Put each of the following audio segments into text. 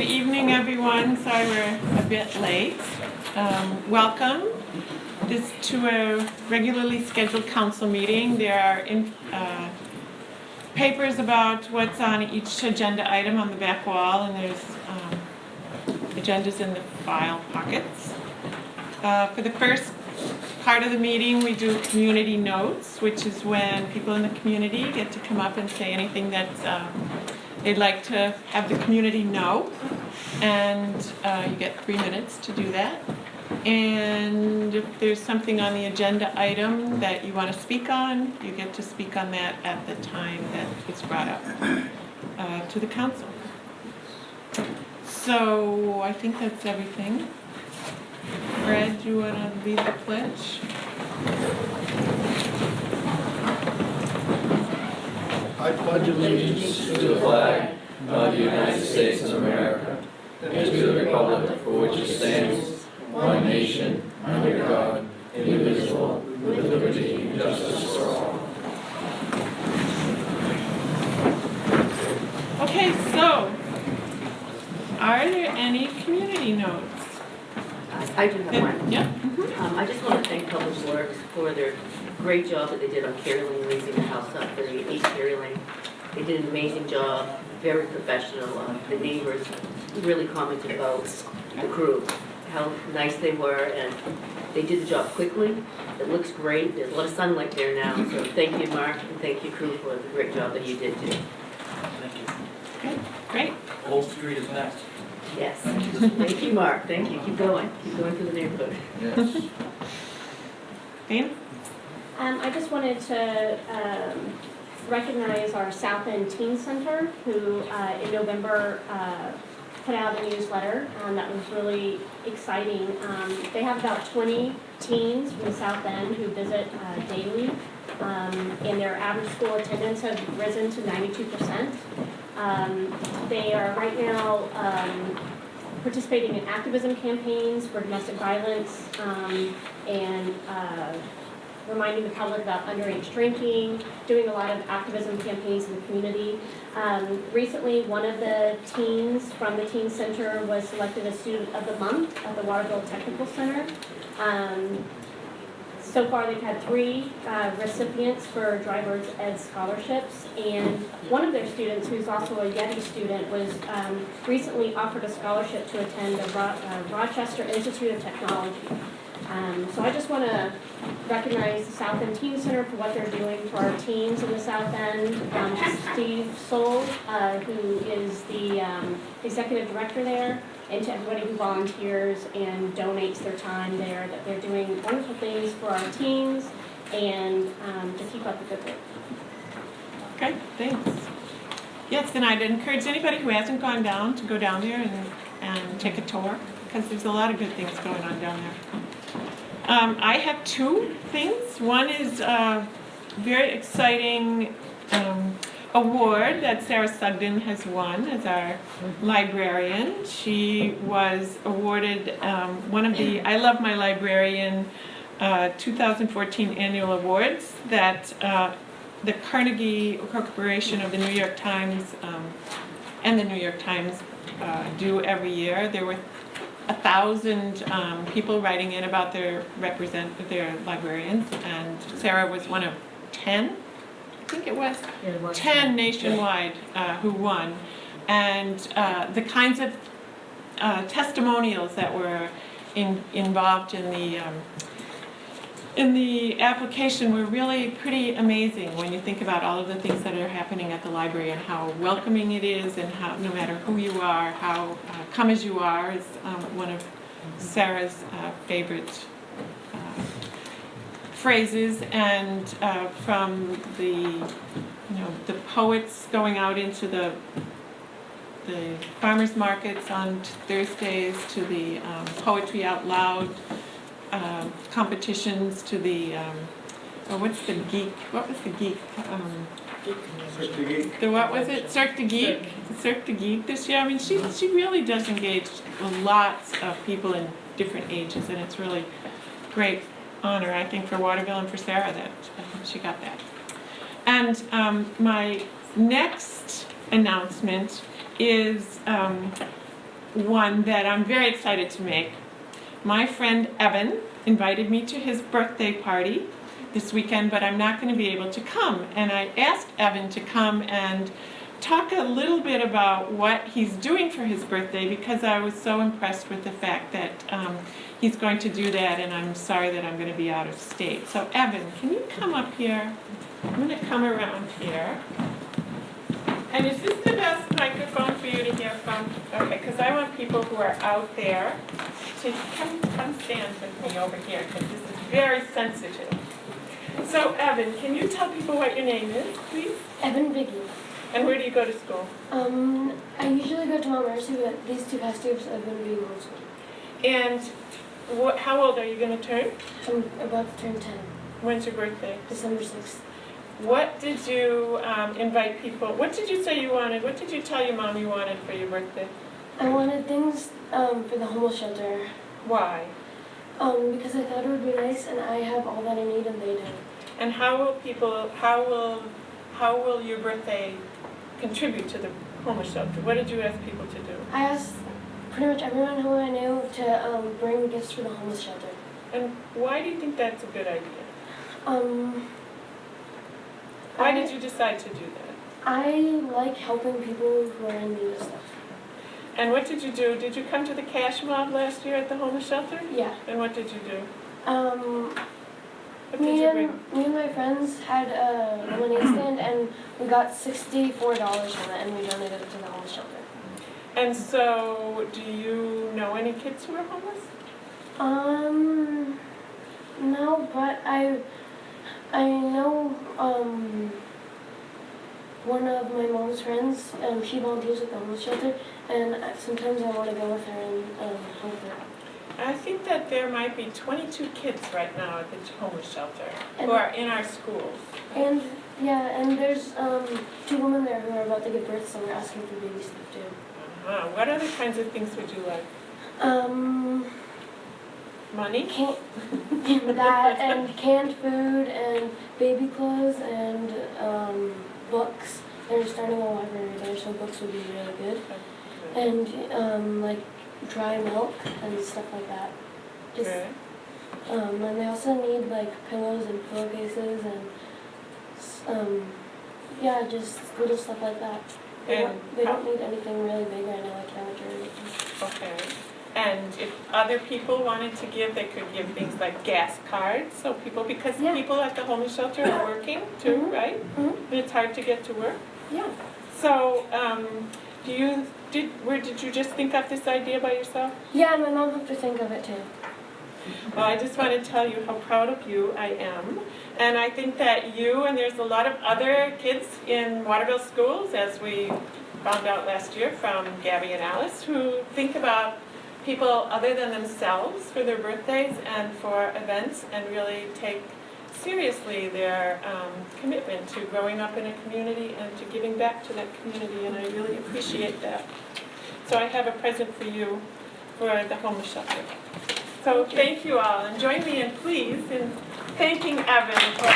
evening, everyone. Sorry we're a bit late. Welcome to a regularly scheduled council meeting. There are papers about what's on each agenda item on the back wall, and there's agendas in the file pockets. For the first part of the meeting, we do community notes, which is when people in the community get to come up and say anything that they'd like to have the community know, and you get 3 minutes to do that. And if there's something on the agenda item that you want to speak on, you get to speak on that at the time that it's brought up to the council. So I think that's everything. Fred, do you want to lead the pledge? I pledge allegiance to the flag of the United States of America and to the republic for which it stands, one nation, under God, indivisible, with liberty and justice for all. Okay, so are there any community notes? I do have one. Yeah. I just want to thank Public Works for their great job that they did on Carrie Lane, raising the house up for the 8 Carrie Lane. They did an amazing job, very professional. The neighbors really commented about the crew, how nice they were, and they did the job quickly. It looks great. There's a lot of sunlight there now, so thank you, Mark, and thank you, crew, for the great job that you did too. Thank you. Okay, great. Old Street is next. Yes. Thank you, Mark. Thank you. Keep going. Keep going through the neighborhood. Yes. Dana? I just wanted to recognize our South End Teen Center, who in November put out a newsletter that was really exciting. They have about 20 teens from the South End who visit daily, and their average school attendance has risen to 92%. They are right now participating in activism campaigns for domestic violence and reminding the public about underage drinking, doing a lot of activism campaigns in the community. Recently, one of the teens from the Teen Center was selected as Student of the Month at the Waterville Technical Center. So far, they've had 3 recipients for driver's ed scholarships, and one of their students, who's also a Yeti student, was recently offered a scholarship to attend the Rochester Institute of Technology. So I just want to recognize the South End Teen Center for what they're doing for our teens in the South End. Steve Soul, who is the executive director there, and to everybody who volunteers and donates their time there, that they're doing wonderful things for our teens and to keep up the good work. Okay, thanks. Yes, and I'd encourage anybody who hasn't gone down to go down there and take a tour, because there's a lot of good things going on down there. I have 2 things. One is a very exciting award that Sarah Sugden has won as our librarian. She was awarded one of the I Love My Librarian 2014 annual awards that the Carnegie Corporation of the New York Times and the New York Times do every year. There were 1,000 people writing in about their librarians, and Sarah was one of 10. I think it was 10 nationwide who won, and the kinds of testimonials that were involved in the application were really pretty amazing when you think about all of the things that are happening at the library and how welcoming it is, and how no matter who you are, how come as you are is one of Sarah's favorite phrases, and from the poets going out into the farmers markets on Thursdays, to the poetry out loud competitions, to the what was the geek? Cirque du Geek this year. I mean, she really does engage lots of people in different ages, and it's really great honor, I think, for Waterville and for Sarah that she got that. And my next announcement is one that I'm very excited to make. My friend Evan invited me to his birthday party this weekend, but I'm not going to be able to come. And I asked Evan to come and talk a little bit about what he's doing for his birthday, because I was so impressed with the fact that he's going to do that, and I'm sorry that I'm going to be out of state. So Evan, can you come up here? I'm going to come around here. And is this the best microphone for you to hear from? Okay, because I want people who are out there to come stand with me over here, because this is very sensitive. So Evan, can you tell people what your name is, please? Evan Biggie. And where do you go to school? I usually go to Mount Mercy, but these two past years I've been being homeschooled. And how old are you going to turn? I'm about to turn 10, When's your birthday? December 6th. What did you invite people, what did you say you wanted? What did you tell your mom you wanted for your birthday? I wanted things for the homeless shelter Why? because I thought it would be nice, and I have all that I need and they don't. And how will your birthday contribute to the homeless shelter? What did you ask people to do? I asked pretty much everyone who I knew to bring gifts for the homeless shelter. And why do you think that's a good idea? Why did you decide to do that? I like helping people who are in need of stuff. And what did you do? Did you come to the cash mob last year at the homeless shelter? Yeah. And what did you do? What did Me you bring? and my friends had a lemonade stand, and we got $64 from it, and we donated it to the homeless shelter. And so, do you know any kids who are homeless? No, but I know one of my mom's friends. She volunteers at the homeless shelter, and sometimes I want to go with her and help her. I think that there might be 22 kids right now at the homeless shelter who And- are in our schools. And there's 2 women there who are about to give birth, so we're asking for baby stuff too. What other kinds of things would you like? Money? That and canned food and baby clothes and books. They're starting a library there, so books would be really good. And like dry milk and stuff like that. Just, Okay. and they also need like pillows and pillowcases and just little stuff like that. They don't need anything really big right now, like furniture or anything. Okay. And if other people wanted to give, they could give things like gas cards, so because Yeah. people at the homeless shelter are working too, Mhm. right? Mhm. And it's hard to get to work. Yeah. So, did you just think up this idea by yourself? Yeah, and my mom helped her think of it too. Well, I just want to tell you how proud of you I am. And I think that you, and there's a lot of other kids in Waterville schools, as we found out last year from Gabby and Alice, who think about people other than themselves for their birthdays and for events, and really take seriously their commitment to growing up in a community and to giving back to that community, and I really appreciate that. So I have a present for you for the homeless shelter. So thank you all, and join me in please in thanking Evan for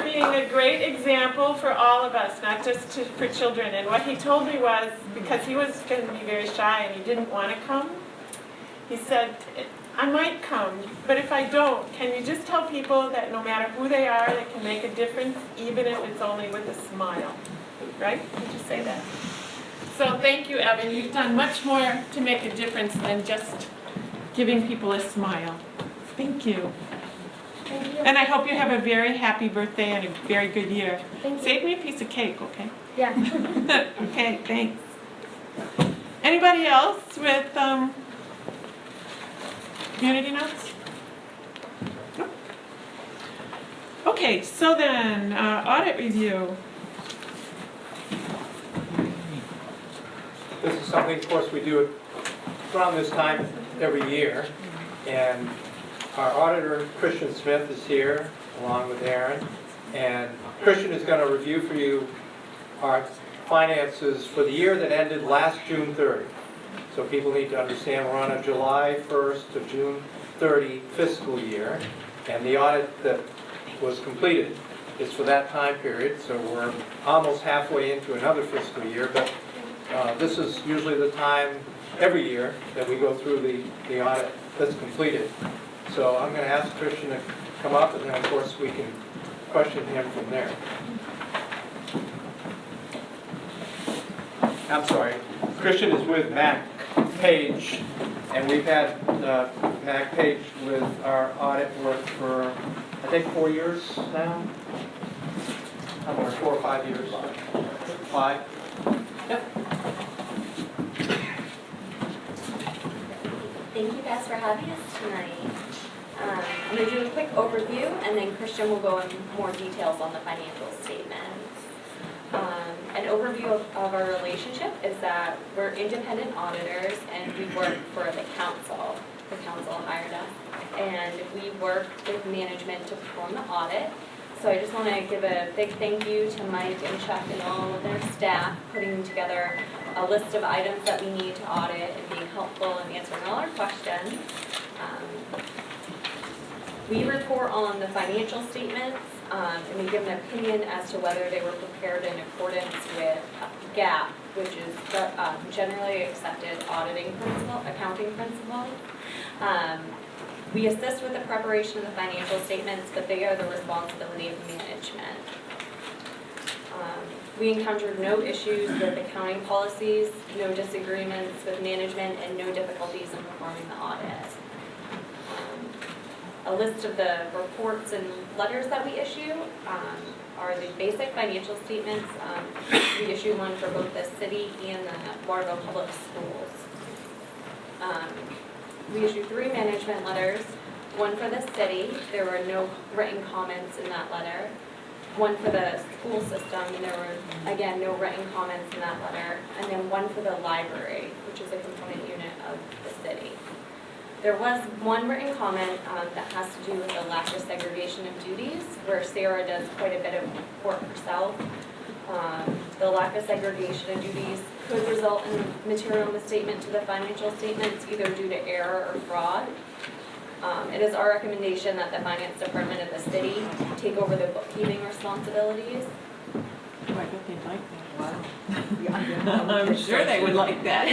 being a great example for all of us, not just for children. And what he told me was, because he was going to be very shy and he didn't want to come, he said, I might come, but if I don't, can you just tell people that no matter who they are, they can make a difference, even if it's only with a smile, right? Did you say that? So thank you, Evan. You've done much more to make a difference than just giving people a smile. Thank you. Thank you. And I hope you have a very happy birthday and a very good year. Thank you. Save me a piece of cake, okay? Yeah. Okay, thanks. Anybody else with community notes? No? Okay, so then, audit review. This is something, of course, we do around this time every year. And our auditor, Christian Smith, is here, along with Aaron. And Christian is going to review for you our finances for the year that ended last June 30. So people need to understand we're on a July 1st to June 30 fiscal year. And the audit that was completed is for that time period, so we're almost halfway into another fiscal year, but this is usually the time every year that we go through the audit that's completed. So I'm going to ask Christian to come up, and then of course we can question him from there. I'm sorry, Christian is with Mac Page, and we've had Mac Page with our audit work for, I think, 4 years now? Somewhere 4 or 5 years. 5? Thank you guys for having us tonight. I'm going to do a quick overview, and then Christian will go into more details on the financial statements. An overview of our relationship is that we're independent auditors, and we work for the council. The council hired us, and we work with management to perform the audit. So I just want to give a big thank you to Mike and Chuck and all of their staff putting together a list of items that we need to audit and being helpful and answering all our questions. We report on the financial statements, and we give an opinion as to whether they were prepared in accordance with GAAP, which is generally accepted auditing principle, accounting principles. We assist with the preparation of the financial statements, but they are the responsibility of management. We encountered no issues with accounting policies, no disagreements with management, and no difficulties in performing the audit. A list of the reports and letters that we issue are the basic financial statements. We issue one for both the city and the Waterville Public Schools. We issue 3 management letters, one for the city, there were no written comments in that letter. One for the school system, and there were, again, no written comments in that letter. And then one for the library, which is a component unit of the city. There was one written comment that has to do with the lack of segregation of duties, where Sarah does quite a bit of work herself. The lack of segregation of duties could result in material misstatement to the financial statements, either due to error or fraud. It is our recommendation that the finance department of the city take over the bookkeeping responsibilities. Oh, I bet they'd like that. Wow. I'm sure they would like that.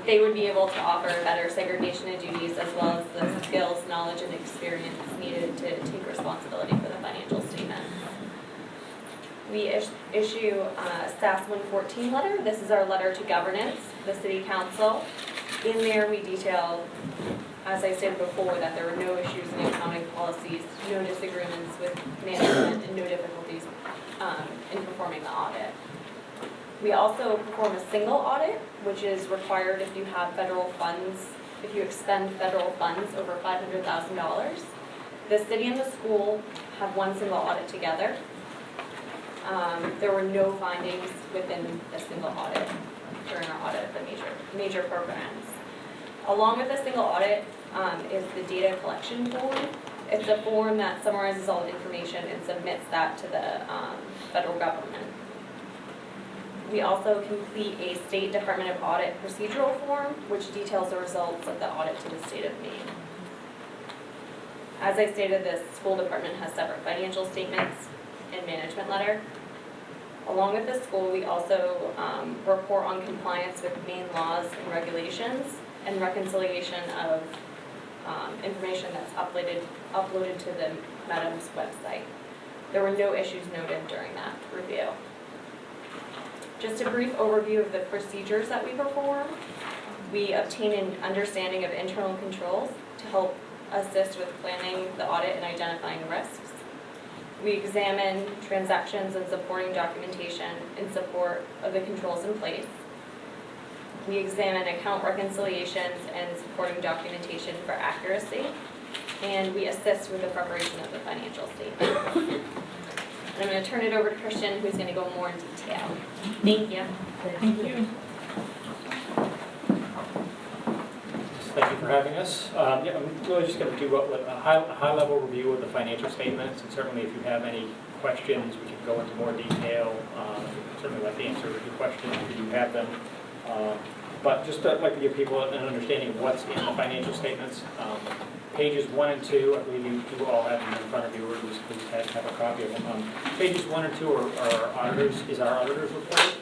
They would be able to offer better segregation of duties as well as the skills, knowledge, and experience needed to take responsibility for the financial statement. We issue SAS 114 letter. This is our letter to governance, the city council. In there we detail, as I stated before, that there were no issues in accounting policies, no disagreements with management, and no difficulties in performing the audit. We also perform a single audit, which is required if you have federal funds, if you expend federal funds over $500,000. The city and the school have one single audit together. There were no findings within the single audit during our audit of the major programs. Along with the single audit is the data collection form. It's a form that summarizes all the information and submits that to the federal government. We also complete a State Department of Audit procedural form, which details the results of the audit to the state of Maine. As I stated, the school department has separate financial statements and management letter. Along with the school, we also report on compliance with Maine laws and regulations and reconciliation of information that's uploaded to the Madam's website. There were no issues noted during that review. Just a brief overview of the procedures that we perform. We obtain an understanding of internal controls to help assist with planning the audit and identifying risks. We examine transactions and supporting documentation in support of the controls in place. We examine account reconciliations and supporting documentation for accuracy. And we assist with the preparation of the financial statement. And I'm going to turn it over to Christian, who's going to go more in detail. Thank you. Thank you. Thank you for having us. I'm really just going to do a high-level review of the financial statements, and certainly if you have any questions, we can go into more detail. Certainly like to answer your questions if you have them. But just to, like to give people an understanding of what's in the financial statements, pages 1 and 2, I believe you all have them in front of you, or at least please have a copy of them. Pages 1 and 2 are our auditor's report.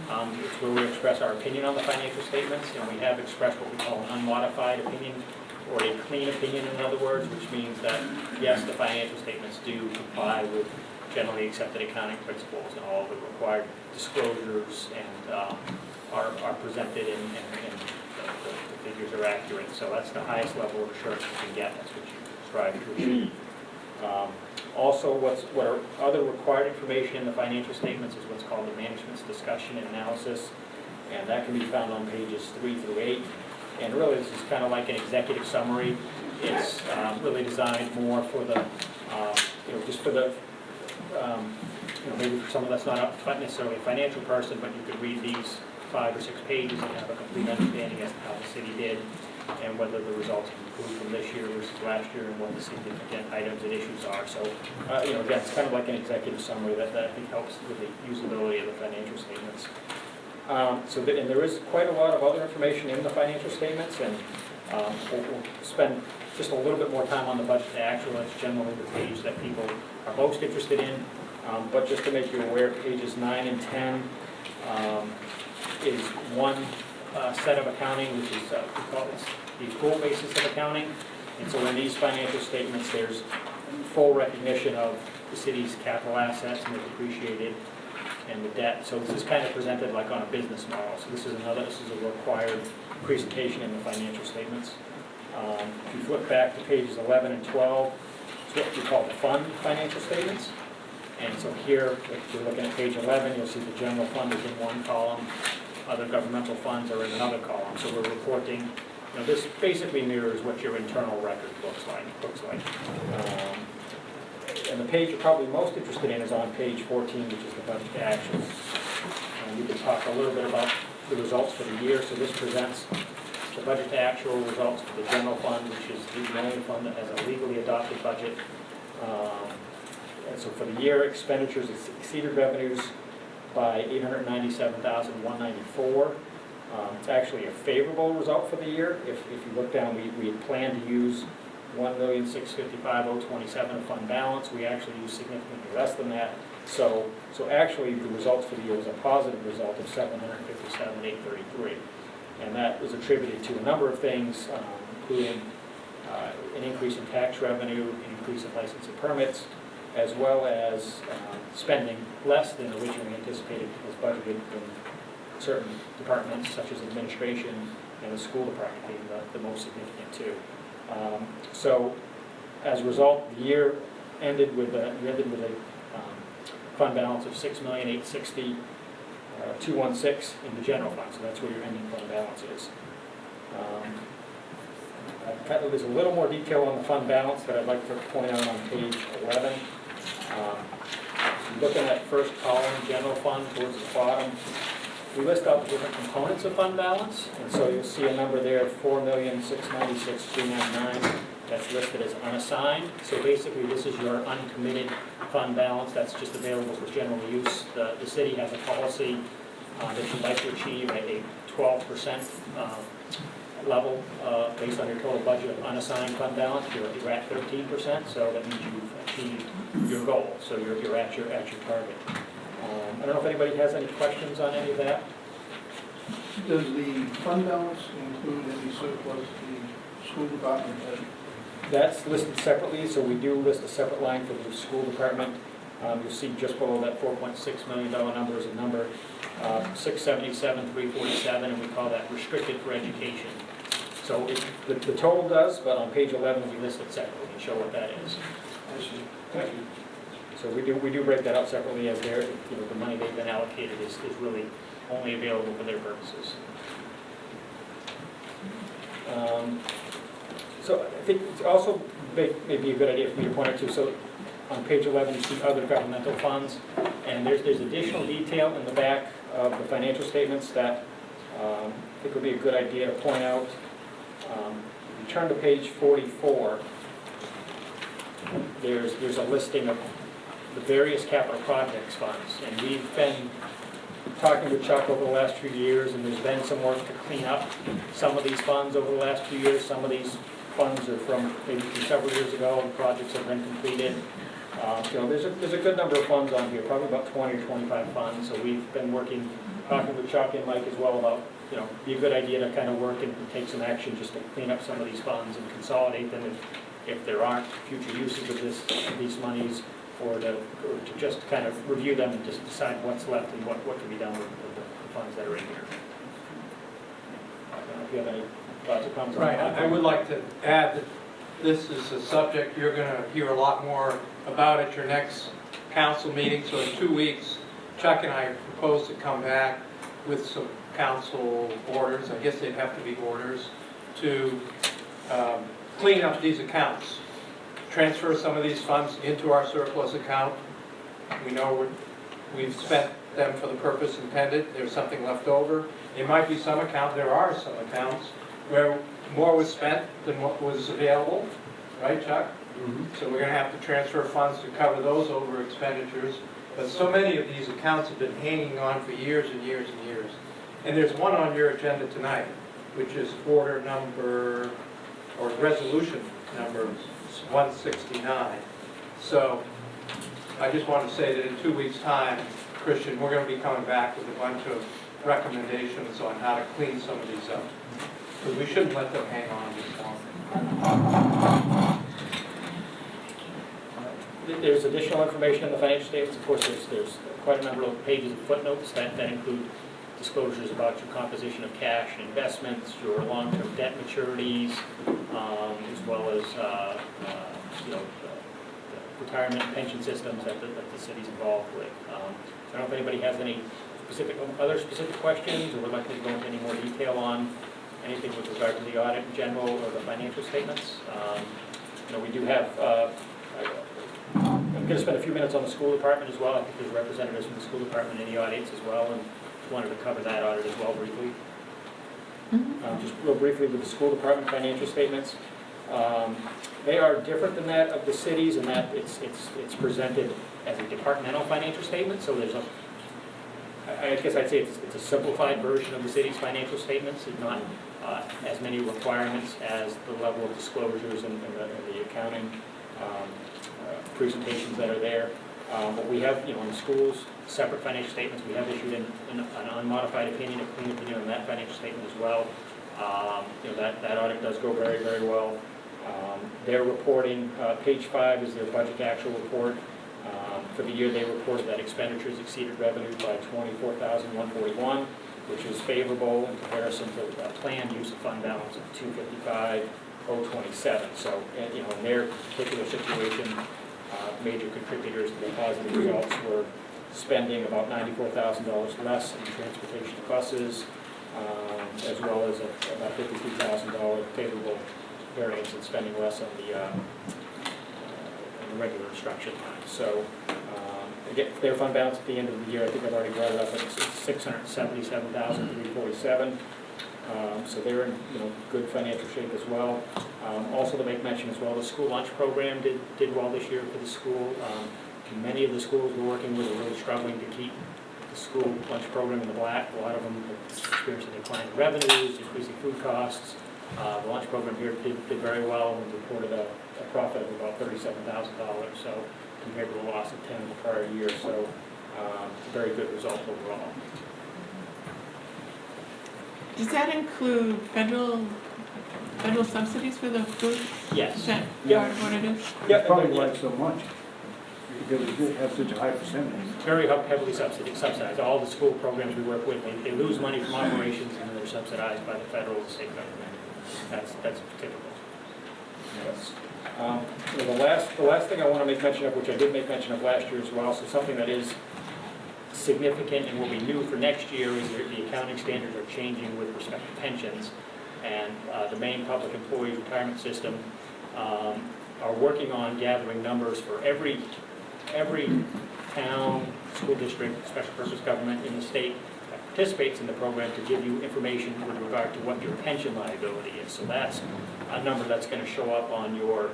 It's where we express our opinion on the financial statements, and we have expressed what we call an unmodified opinion, or a clean opinion, in other words, which means that, yes, the financial statements do comply with generally accepted accounting principles, and all the required disclosures and are presented, and the figures are accurate. So that's the highest level of assurance you can get. That's what you strive to achieve. Also, what are other required information in the financial statements is what's called the management's discussion and analysis, and that can be found on pages 3 through 8. And really, this is kind of like an executive summary. It's really designed more for the, just for the, maybe for someone that's not necessarily a financial person, but you could read these 5 or 6 pages and have a complete understanding as to how the city did, and whether the results improved from this year versus last year, and what the significant items and issues are. So, again, it's kind of like an executive summary that I think helps with the usability of the financial statements. And there is quite a lot of other information in the financial statements, and we'll spend just a little bit more time on the budget to actual. That's generally the page that people are most interested in. But just to make you aware, pages 9 and 10 is one set of accounting, which is we call it the accrual basis of accounting. And so in these financial statements, there's full recognition of the city's capital assets and the depreciated and the debt. So this is kind of presented like on a business model. So this is a required presentation in the financial statements. If you flip back to pages 11 and 12, it's what we call the fund financial statements. And so here, if you're looking at page 11, you'll see the general fund is in one column, other governmental funds are in another column. So we're reporting, this basically mirrors what your internal record looks like. And the page you're probably most interested in is on page 14, which is the budget to actuals. We can talk a little bit about the results for the year. So this presents the budget to actual results for the general fund, which is the only fund that has a legally adopted budget. And so for the year, expenditures exceeded revenues by $897,194. It's actually a favorable result for the year. If you look down, we had planned to use $1,655,027 of fund balance. We actually used significantly less than that. So actually, the results for the year was a positive result of $757,833. And that was attributed to a number of things, including an increase in tax revenue, an increase in license and permits, as well as spending less than originally anticipated was budgeted in certain departments, such as administration and the school department being the most significant too. So as a result, the year ended with a fund balance of $6,860,216 in the general fund. So that's where your ending fund balance is. There's a little more detail on the fund balance that I'd like to point out on page 11. Looking at first column, general fund, towards the bottom, we list out the different components of fund balance, and so you'll see a number there, $4,696,399. That's listed as unassigned. So basically, this is your uncommitted fund balance that's just available for general use. The city has a policy that you'd like to achieve at a 12% level based on your total budget of unassigned fund balance. You're at 13%, so that means you've achieved your goal. So you're at your target. I don't know if anybody has any questions on any of that. Does the fund balance include any surplus the school department has? That's listed separately, so we do list a separate line for the school department. You'll see just below that $4.6 million number is a number, $677,347, and we call that restricted for education. So the total does, but on page 11 we list it separately and show what that is. I see. Thank you. So we do break that out separately, as the money they've been allocated is really only available for their purposes. So I think it's also maybe a good idea for me to point out to. So on page 11 you see other governmental funds, and there's additional detail in the back of the financial statements that I think would be a good idea to point out. If you turn to page 44, there's a listing of the various capital projects funds, and we've been talking with Chuck over the last few years, and there's been some work to clean up some of these funds over the last few years. Some of these funds are from maybe from several years ago, and projects have been completed. There's a good number of funds on here, probably about 20 or 25 funds. So we've been talking with Chuck and Mike as well about, be a good idea to kind of work and take some action just to clean up some of these funds and consolidate them if there aren't future uses of these monies, or to just kind of review them and just decide what's left and what can be done with the funds that are in here. I don't know if you have any thoughts or comments on Right, that. I would like to add that this is a subject you're going to hear a lot more about at your next council meeting. So in 2 weeks, Chuck and I propose to come back with some council orders, I guess they'd have to be orders, to clean up these accounts. Transfer some of these funds into our surplus account. We know we've spent them for the purpose intended. There's something left over. It might be some account, there are some accounts where more was spent than what was available, right, Chuck? So we're going to have to transfer funds to cover those over expenditures. But so many of these accounts have been hanging on for years and years and years. And there's one on your agenda tonight, which is resolution number 169. So I just want to say that in 2 weeks' time, Christian, we're going to be coming back with a bunch of recommendations on how to clean some of these up. Because we shouldn't let them hang on this long. There's additional information in the financial statements. Of course, there's quite a number of pages of footnotes that include disclosures about your composition of cash and investments, your long-term debt maturities, as well as the retirement and pension systems that the city's involved with. So I don't know if anybody has any other specific questions, or would like to go into any more detail on anything with regard to the audit in general or the financial statements. We do have. I'm going to spend a few minutes on the school department as well. I think there's representatives from the school department in the audience as well, and wanted to cover that audit as well briefly. Just real briefly with the school department financial statements. They are different than that of the cities in that it's presented as a departmental financial statement. So there's I guess I'd say it's a simplified version of the city's financial statements. It's not as many requirements as the level of disclosures and the accounting presentations that are there. But we have, in the schools, separate financial statements. We have issued an unmodified opinion, a clean opinion on that financial statement as well. That audit does go very, very well. Their reporting, page 5 is their budget actual report. For the year, they reported that expenditures exceeded revenues by $24,141, which is favorable in comparison to the planned use of fund balance of $255,027. So, in their particular situation, major contributors to the positive results were spending about $94,000 less in transportation buses, as well as about $53,000 favorable variance in spending less on the regular instruction line. So again, their fund balance at the end of the year, I think I've already brought it up, it's $677,347. So they're in good financial shape as well. Also to make mention as well, the school lunch program did well this year for the school. Many of the schools we're working with are really struggling to keep the school lunch program in the black. A lot of them have experienced a decline in revenues, increasing food costs. The lunch program here did very well and reported a profit of about $37,000, so compared to a loss of 10 in the prior year. So it's a very good result overall. Does that include federal subsidies for the food? Yes. Is that Yeah. what it is? That's probably why it's so much, because we have such a high percentage. Very heavily subsidized. All the school programs we work with, they lose money from operations and then they're subsidized by the federal and state government. That's typical. Yes. The last thing I want to make mention of, which I did make mention of last year as well, so something that is significant and will be new for next year is the accounting standards are changing with respect to pensions, and the Maine Public Employees Retirement System are working on gathering numbers for every town, school district, special purpose government in the state that participates in the program to give you information with regard to what your pension liability is. So that's a number that's going to show up on your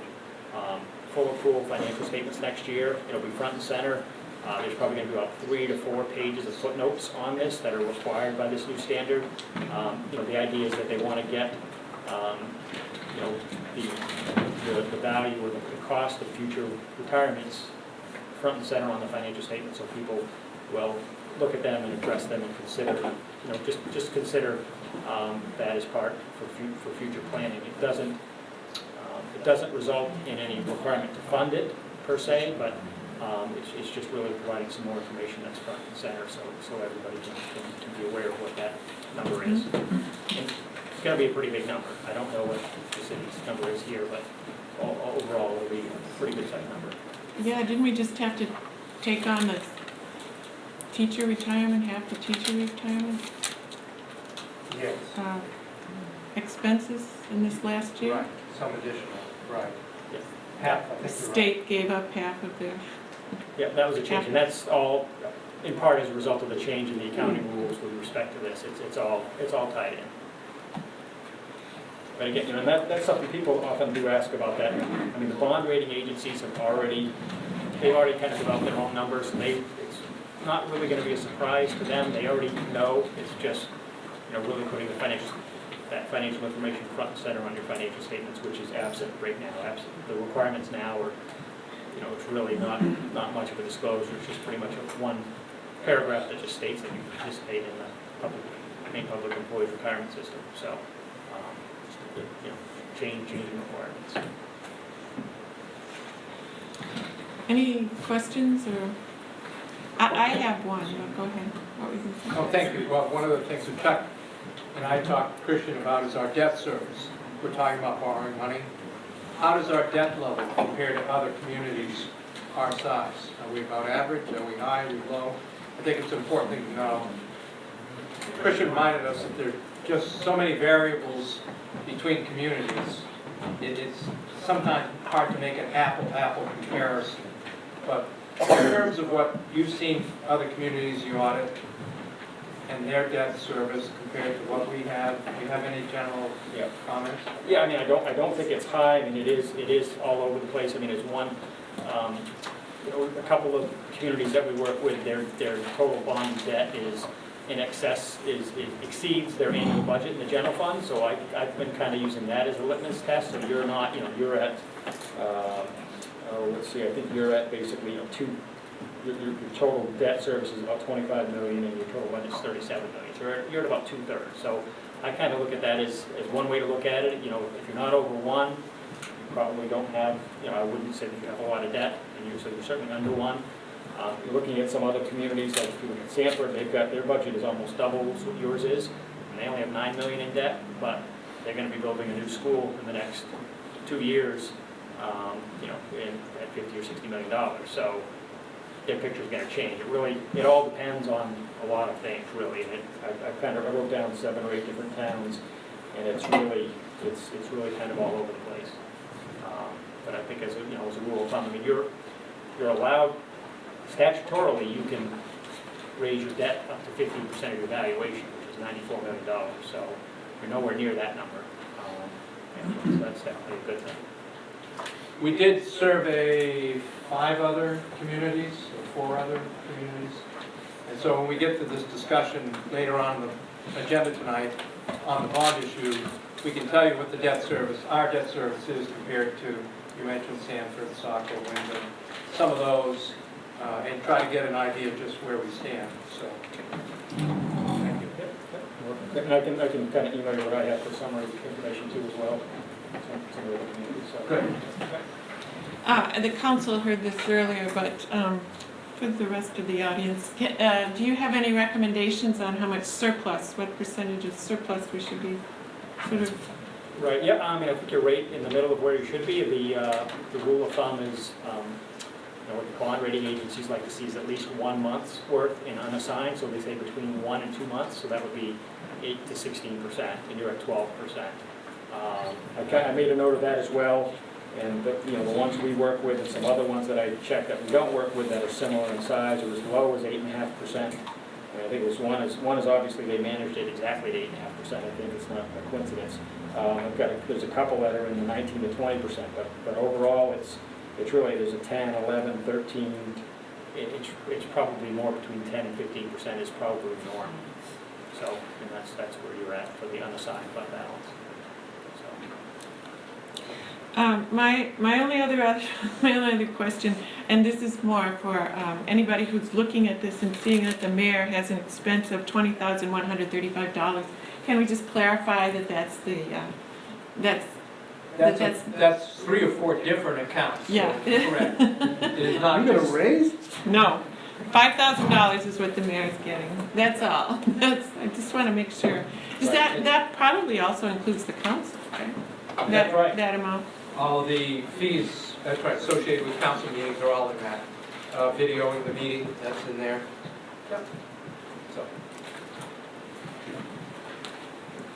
full accrual financial statements next year. It'll be front and center. There's probably going to be about 3 to 4 pages of footnotes on this that are required by this new standard. The idea is that they want to get, the value or the cost of future retirements front and center on the financial statement, so people will look at them and address them and consider, just consider that as part for future planning. It doesn't result in any requirement to fund it per se, but it's just really providing some more information that's front and center, so everybody can be aware of what that number is. And it's going to be a pretty big number. I don't know what the city's number is here, but overall it'll be a pretty good sized number. Yeah, didn't we just have to take on the teacher retirement, half the teacher retirement Yes, expenses in this last year? right, some additional, right. Yes. Half, I The think you're right. state gave up half of their, Yeah, that was a change, and that's all in part as a result of the change in the accounting rules with respect to this. It's all tied in. But again, and that's something people often do ask about that. I mean, the bond rating agencies they've already kind of developed their own numbers, and it's not really going to be a surprise to them. They already know. It's just, really putting that financial information front and center on your financial statements, which is absent right now. Absent the requirements now are, it's really not much of a disclosure. It's just pretty much one paragraph that just states that you participate in the main public employees retirement system. So, changing requirements. any questions or? I have one, but go ahead. What were you going to say? Oh, thank you. Well, one of the things that Chuck and I talked to Christian about is our debt service. We're talking about borrowing money. How does our debt level compare to other communities our size? Are we about average? Are we high? Are we low? I think it's an important thing to know. Christian reminded us that there are just so many variables between communities. It's sometimes hard to make an apple-to-apple comparison. But in terms of what you've seen other communities you audit and their debt service compared to what we have, do you have any general comments? Yeah, I mean, I don't think it's high. I mean, it is all over the place. I mean, there's one, a couple of communities that we work with, their total bond debt is in excess, exceeds their annual budget in the general fund. So I've been kind of using that as a litmus test. So you're not, you're at, let's see, I think you're at basically, your total debt service is about 25 million and your total budget is 37 million. So you're at about 2/3. So I kind of look at that as one way to look at it. If you're not over 1, you probably don't have, I wouldn't say that you have a lot of debt, and so you're certainly under 1. You're looking at some other communities, like if you look at Sanford, their budget is almost double what yours is, and they only have 9 million in debt, but they're going to be building a new school in the next 2 years, at $50 or $60 million. So their picture's going to change. It all depends on a lot of things, really. And I wrote down 7 or 8 different towns, and it's really kind of all over the place. But I think as a rule of thumb, I mean, you're allowed statutorily, you can raise your debt up to 15% of your valuation, which is $94 million. So you're nowhere near that number. So that's definitely a good thing. We did survey 5 other communities, or 4 other communities. And so when we get to this discussion later on the agenda tonight on the bond issue, we can tell you what the debt service, our debt service is compared to, you mentioned Sanford, Saco, Wyndham, some of those, and try to get an idea of just where we stand. So, thank you. And I can kind of email you what I have for summary information too as well. Some of the other communities. So. Good. The council heard this earlier, but for the rest of the audience, do you have any recommendations on how much surplus, what percentage of surplus we should be sort of? Right, yeah, I mean, I think you're right in the middle of where you should be. The rule of thumb is, what the bond rating agencies like to see is at least 1 month's worth in unassigned, so they say between 1 and 2 months, so that would be 8 to 16%, and you're at 12%. I made a note of that as well, and the ones we work with and some other ones that I checked that we don't work with that are similar in size are as low as 8.5%. And I think this one is obviously they managed it exactly at 8.5%. I think it's not a coincidence. There's a couple that are in the 19 to 20%, but overall it's really there's a 10, 11, 13, it's probably more between 10 and 15% is probably the norm. So, and that's where you're at for the unassigned fund balance. So. My only other question, and this is more for anybody who's looking at this and seeing that the mayor has an expense of $20,135. Can we just clarify that that's the That's 3 or 4 different accounts. So Yeah. correct. It is not You got a just, raise? No, $5,000 is what the mayor's getting. That's all. I just want to make sure. Does that probably also includes the council, right? That's right. That amount. all the fees, that's right, associated with council meetings are all in that. Videoing the meeting, that's in there. Yep. So.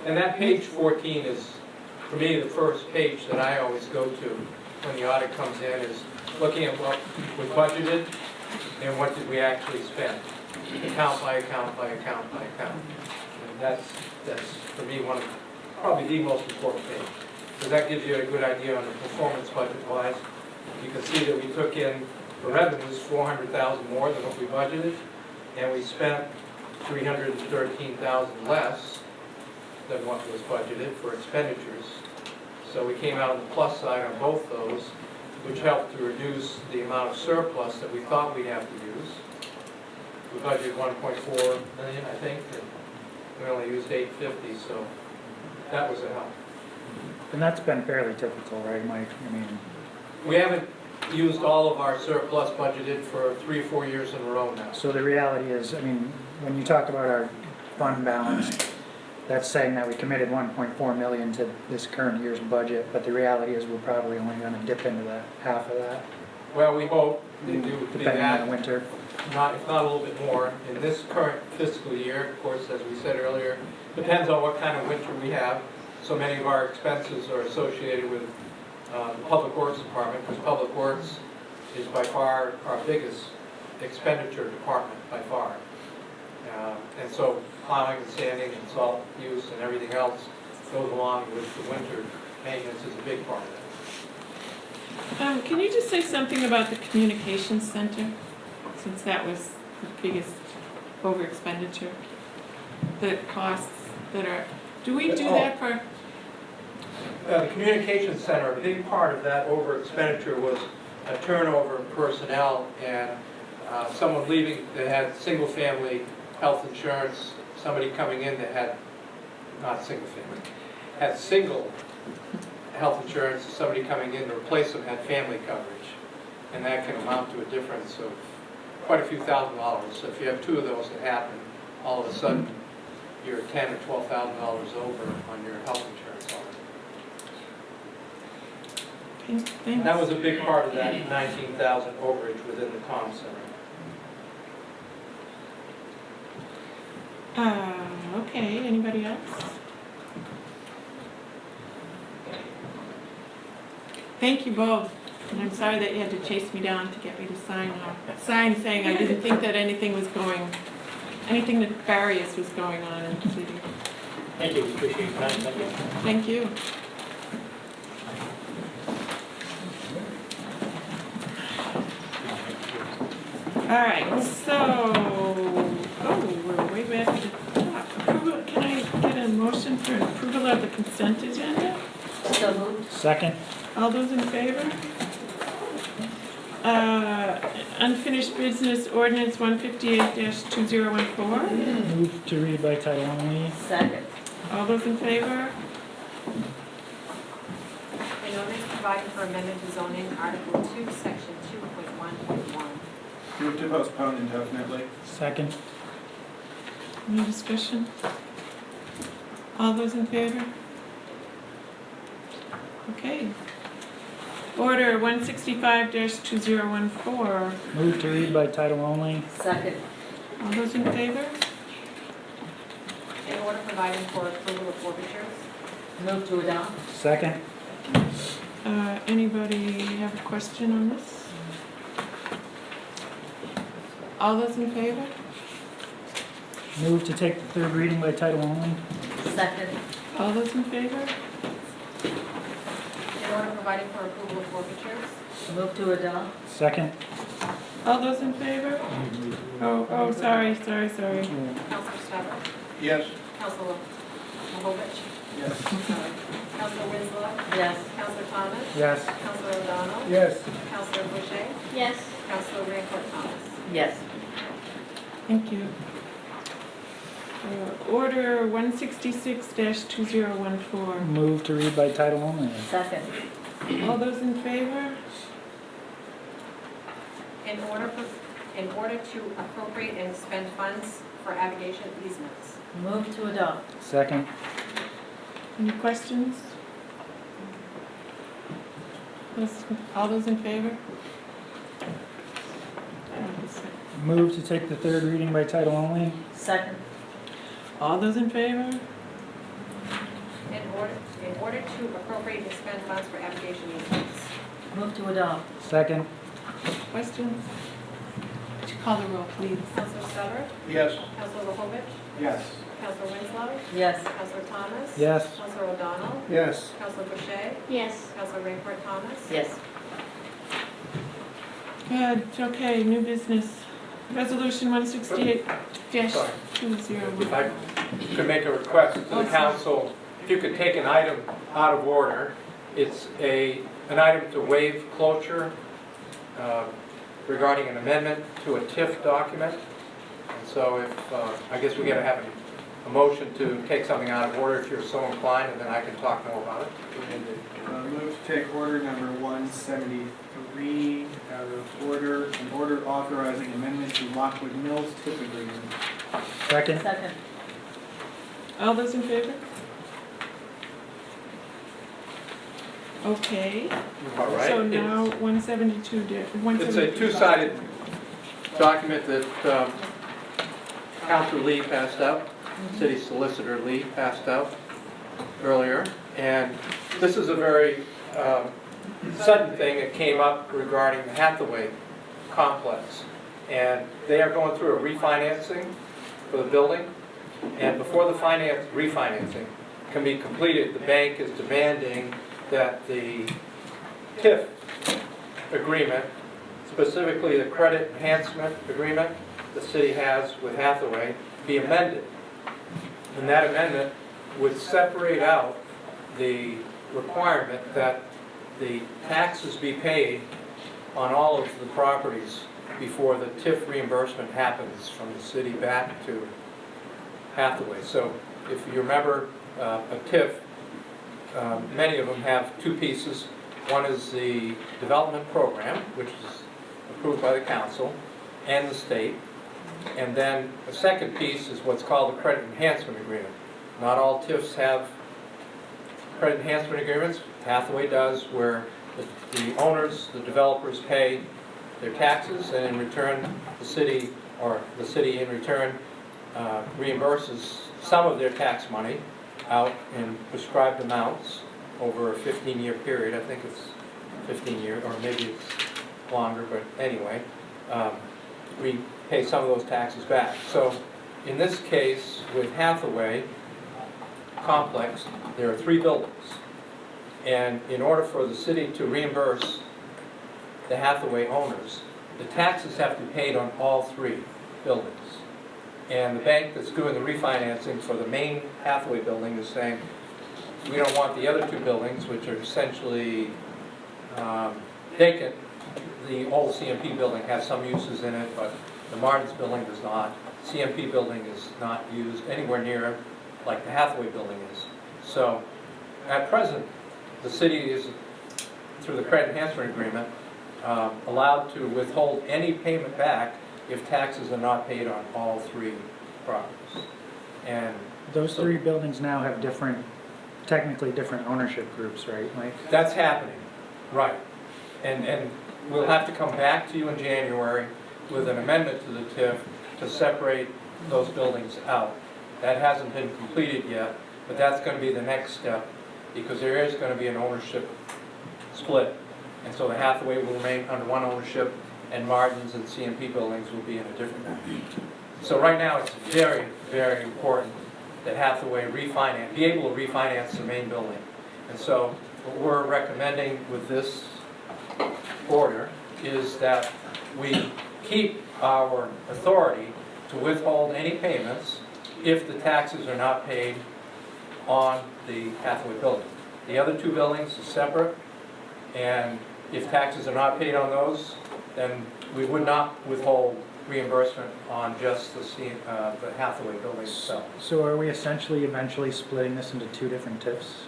And that page 14 is, for me, the first page that I always go to when the audit comes in, is looking at what was budgeted and what did we actually spend. Account by account by account by account. And that's for me, one of, probably the most important thing. Because that gives you a good idea on the performance budget-wise. You can see that we took in, the revenues, $400,000 more than what we budgeted, and we spent $313,000 less than what was budgeted for expenditures. So we came out on the plus side on both those, which helped to reduce the amount of surplus that we thought we'd have to use. We budgeted 1.4 million, I think, and we only used 850, so that was a help. And that's been fairly typical, right, Mike? I mean, We haven't used all of our surplus budgeted for 3 or 4 years in a row now. so the reality is, I mean, when you talk about our fund balance, that's saying that we committed 1.4 million to this current year's budget, but the reality is we're probably only gonna dip into that, half of that, Well, we hope to do depending on that, the winter. not, if not a little bit more. In this current fiscal year, of course, as we said earlier, depends on what kind of winter we have. So many of our expenses are associated with the Public Works Department, because Public Works is by far our biggest expenditure department, by far. And so plowing and sanding and salt use and everything else goes along with the winter maintenance is a big part of that. Can you just say something about the communications center, since that was the biggest over expenditure? The costs that are, do we do that for? The communications center, a big part of that over expenditure was a turnover in personnel and someone leaving that had single family health insurance, somebody coming in that had, not single family, had single health insurance, somebody coming in to replace them had family coverage. And that can amount to a difference of quite a few $1,000s. So if you have 2 of those that happen, all of a sudden you're $10,000 or $12,000 over on your health insurance on it. Thanks. That was a big part of that 19,000 overage within the comm center. Okay, anybody else? Thank you both. And I'm sorry that you had to chase me down to get me to sign a sign saying I didn't think that anything nefarious was going on in the city. Thank you, we appreciate your time, thank you. Thank you. All right, so, we're way back to the top. Approval, can I get a motion for approval of the consent agenda? So moved. Second, All those in favor? Unfinished business ordinance 158-2014. move to read by title only. Second. All those in favor? An ordinance providing for amendment to zoning, Article 2, Section 2.1.1. Move to postpone indefinitely. Second, Any discussion? All those in favor? Okay. Order 165-2014. move to read by title only. Second. All those in favor? An order providing for approval of forfeitures. Move to adopt. Second, Anybody have a question on this? All those in favor? move to take the third reading by title only. Second. All those in favor? An order providing for approval of forfeitures. Move to adopt. Second, All those in favor? Oh, sorry. Counselor Stefan? Yes. Counselor Mahovich? Yes. Counselor Winslow? Yes. Counselor Thomas? Yes. Counselor O'Donnell? Yes. Counselor Boucher? Yes. Counselor Raincourt Thomas? Yes. Thank you. Order 166-2014. Move to read by title only. Second. All those in favor? In order to appropriate and expend funds for abrogation easements. Move to adopt. Second. Any questions? All those in favor? Move to take the third reading by title only. Second. All those in favor? In order to appropriate and expend funds for abrogation easements. Move to adopt. Second. Questions? Would you call the roll, please? Counselor Stefan? Yes. Counselor Mahovich? Yes. Counselor Winslow? Yes. Counselor Thomas? Yes. Counselor O'Donnell? Yes. Counselor Boucher? Yes. Counselor Raincourt Thomas? Yes. Good, okay, new business. Resolution 168-2014. If I could make a request to the council, if you could take an item out of order. It's an item to waive cloture regarding an amendment to a TIF document. And so if, I guess we gotta have a motion to take something out of order if you're so inclined, and then I can talk more about it. Move to take order number 173 out of order, an order authorizing amendment to Lockwood Mills TIF agreement. Second. Second. All those in favor? Okay, All right. so now 172, It's a two-sided document that Councilor Lee passed out, City Solicitor Lee passed out earlier. And this is a very sudden thing that came up regarding the Hathaway complex. And they are going through a refinancing for the building. And before the refinancing can be completed, the bank is demanding that the TIF agreement, specifically the credit enhancement agreement the city has with Hathaway, be amended. And that amendment would separate out the requirement that the taxes be paid on all of the properties before the TIF reimbursement happens from the city back to Hathaway. So if you remember a TIF, many of them have two pieces. One is the development program, which is approved by the council and the state. And then the second piece is what's called the credit enhancement agreement. Not all TIFs have credit enhancement agreements. Hathaway does, where the owners, the developers pay their taxes, and in return, the city in return reimburses some of their tax money out in prescribed amounts over a 15-year period. I think it's 15 years, or maybe it's longer, but anyway, we pay some of those taxes back. So in this case, with Hathaway complex, there are 3 buildings. And in order for the city to reimburse the Hathaway owners, the taxes have to be paid on all 3 buildings. And the bank that's doing the refinancing for the main Hathaway building is saying, we don't want the other 2 buildings, which are essentially vacant. The old CMP building has some uses in it, but the Martin's building does not. CMP building is not used anywhere near like the Hathaway building is. So at present, the city is, through the credit enhancement agreement, allowed to withhold any payment back if taxes are not paid on all 3 properties. And Those 3 buildings now have technically different ownership groups, right, Mike? that's happening, right. And we'll have to come back to you in January with an amendment to the TIF to separate those buildings out. That hasn't been completed yet, but that's going to be the next step, because there is going to be an ownership split. And so the Hathaway will remain under one ownership, and Martin's and CMP buildings will be in a different one. So right now, it's very, very important that Hathaway be able to refinance the main building. And so what we're recommending with this order is that we keep our authority to withhold any payments if the taxes are not paid on the Hathaway building. The other two buildings are separate, and if taxes are not paid on those, then we would not withhold reimbursement on just the Hathaway building itself. So are we essentially eventually splitting this into two different TIFs?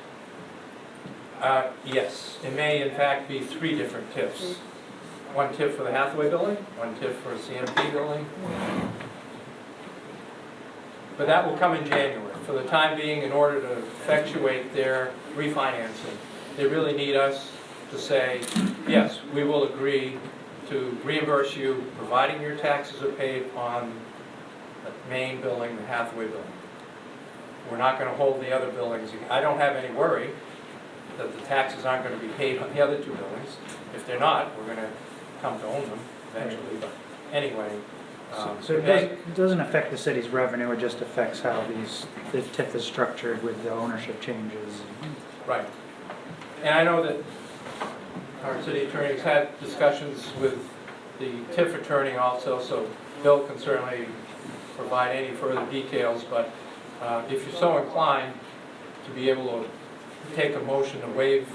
Yes, it may in fact be 3 different TIFs. One TIF for the Hathaway building, one TIF for the CMP building. But that will come in January. For the time being, in order to effectuate their refinancing, they really need us to say, yes, we will agree to reimburse you, providing your taxes are paid on the main building, the Hathaway building. We're not going to hold the other buildings. I don't have any worry that the taxes aren't going to be paid on the other 2 buildings. If they're not, we're going to come to own them eventually. But anyway, So it doesn't affect the city's revenue, it just affects how the TIF is structured with the ownership changes. right. And I know that our city attorney's had discussions with the TIF attorney also, so Bill can certainly provide any further details, but if you're so inclined to be able to take a motion to waive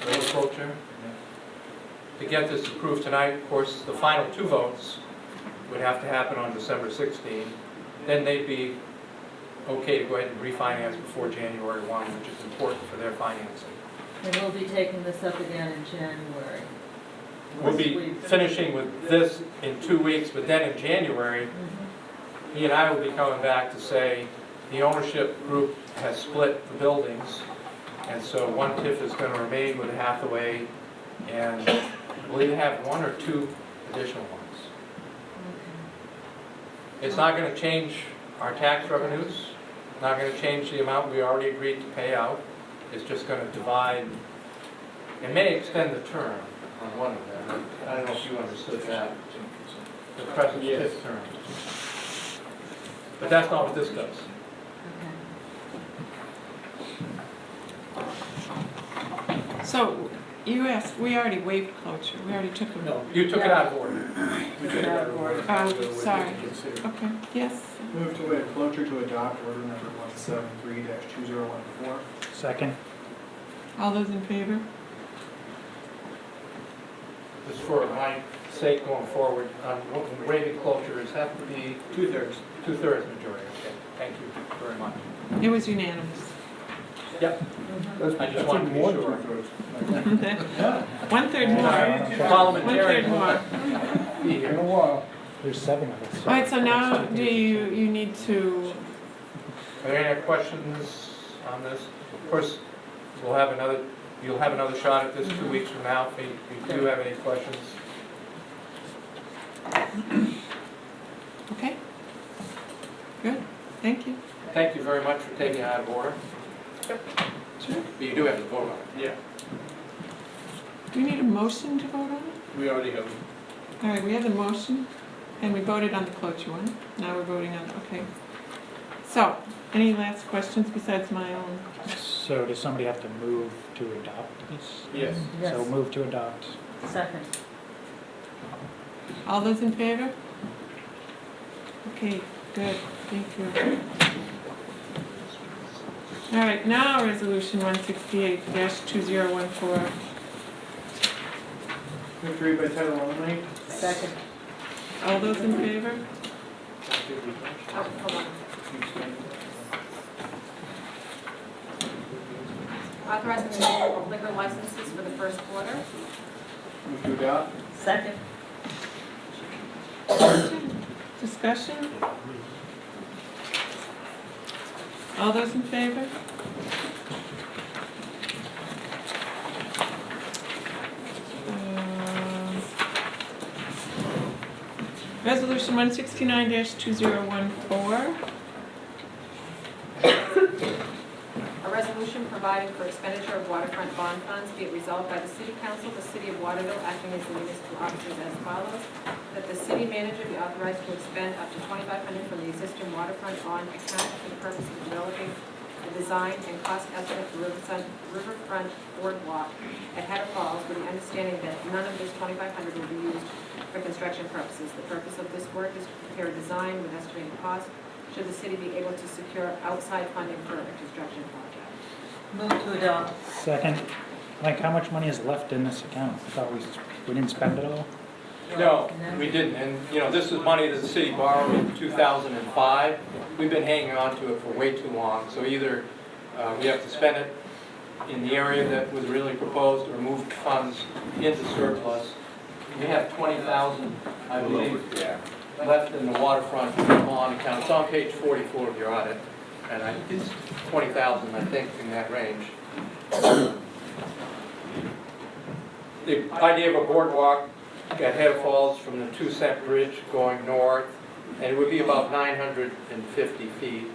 cloture, to get this approved tonight, of course, the final 2 votes would have to happen on December 16. Then they'd be okay to go ahead and refinance before January 1, which is important for their financing. And we'll be taking this up again in January. We'll be finishing with this in 2 weeks, but then in January, he and I will be coming back to say the ownership group has split the buildings, and so one TIF is going to remain with Hathaway, and we'll either have 1 or 2 additional ones. It's not going to change our tax revenues, not going to change the amount we already agreed to pay out. It's just going to divide, it may extend the term on one of them. I don't know if you understood that, the present TIF term. But that's not what this does. So you asked, we already waived cloture, we already took a... No, you took it out of order. Oh, sorry. Okay, yes. Move to waive cloture to adopt order number 173-2014. Second? All those in favor? Just for my sake going forward, waiving closures have to be 2/3 majority. Okay, thank you very much. It was unanimous. Yep. I just wanted to be sure. 1/3 more. Parliamentarian. 1/3 more. Be here. In a while. There's 7 of us. All right, so now do you need to, Are there any other questions on this? Of course, you'll have another shot at this 2 weeks from now if you do have any questions. okay? Good, thank you. Thank you very much for taking it out of order. Sure. But you do have to vote on it. Yeah. Do we need a motion to vote on it? We already have. All right, we have the motion, and we voted on the cloture one. Now we're voting on, okay. So, any last questions besides my own? So does somebody have to move to adopt this? Yes. So move to adopt. Second. All those in favor? Okay, good, thank you. All right, now resolution 168-2014. Move to read by title only. Second. All those in favor? Oh, hold on. Authorizing the renewal of liquor licenses for the first quarter. Move to adopt. Second. Discussion? All those in favor? Resolution 169-2014. A resolution providing for expenditure of waterfront bond funds, be it resolved by the City Council, the City of Waterville, acting as the municipal officers as follows. That the city manager be authorized to expend up to $2,500 from the existing waterfront bond account for the purpose of developing the design and cost estimate for riverfront boardwalk at Hatter Falls, with the understanding that none of this $2,500 will be used for construction purposes. The purpose of this work is to prepare a design with estimated cost, should the city be able to secure outside funding for a construction project. Move to adopt. Second. Mike, how much money is left in this account? I thought we didn't spend it all? No, we didn't, and, you know, this is money that the city borrowed in 2005. We've been hanging on to it for way too long, so either we have to spend it in the area that was really proposed or move funds into surplus. We have 20,000, I believe, left in the waterfront bond account. It's on page 44 of your audit, and it's 20,000, I think, in that range. The idea of a boardwalk at Head Falls from the 2-cent bridge going north, and it would be about 950 feet,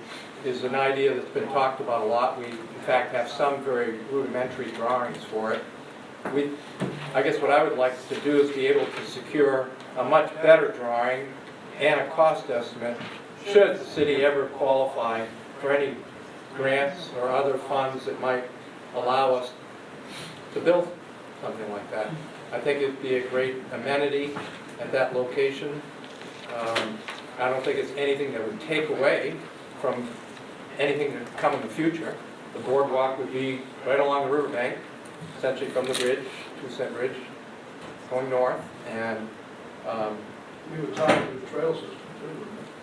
is an idea that's been talked about a lot. We, in fact, have some very rudimentary drawings for it. I guess what I would like to do is be able to secure a much better drawing and a cost estimate should the city ever qualify for any grants or other funds that might allow us to build something like that. I think it'd be a great amenity at that location. I don't think it's anything that would take away from anything to come in the future. The boardwalk would be right along the riverbank, essentially from the bridge, 2-cent bridge, going north, and We were talking with the trail system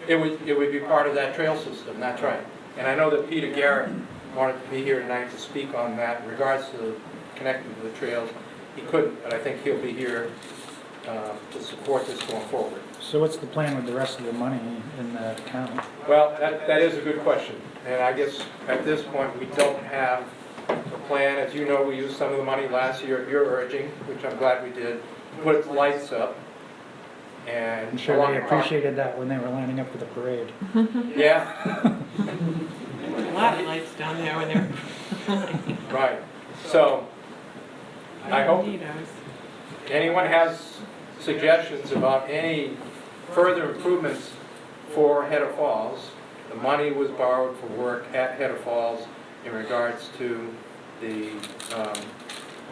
too, wouldn't it would be part of that trail system, that's right. And I know that Peter Garrett wanted to be here tonight to speak on that in regards to connecting to the trails. He couldn't, but I think he'll be here to support this going forward. So what's the plan with the rest of the money in the account? Well, that is a good question, and I guess at this point, we don't have a plan. As you know, we used some of the money last year at your urging, which I'm glad we did, put lights up. And I'm sure they appreciated that when they were lining up for the parade. Yeah. A lot of lights down there when they're. Right. So, I hope Mosquitoes. anyone has suggestions about any further improvements for Header Falls. The money was borrowed for work at Header Falls in regards to the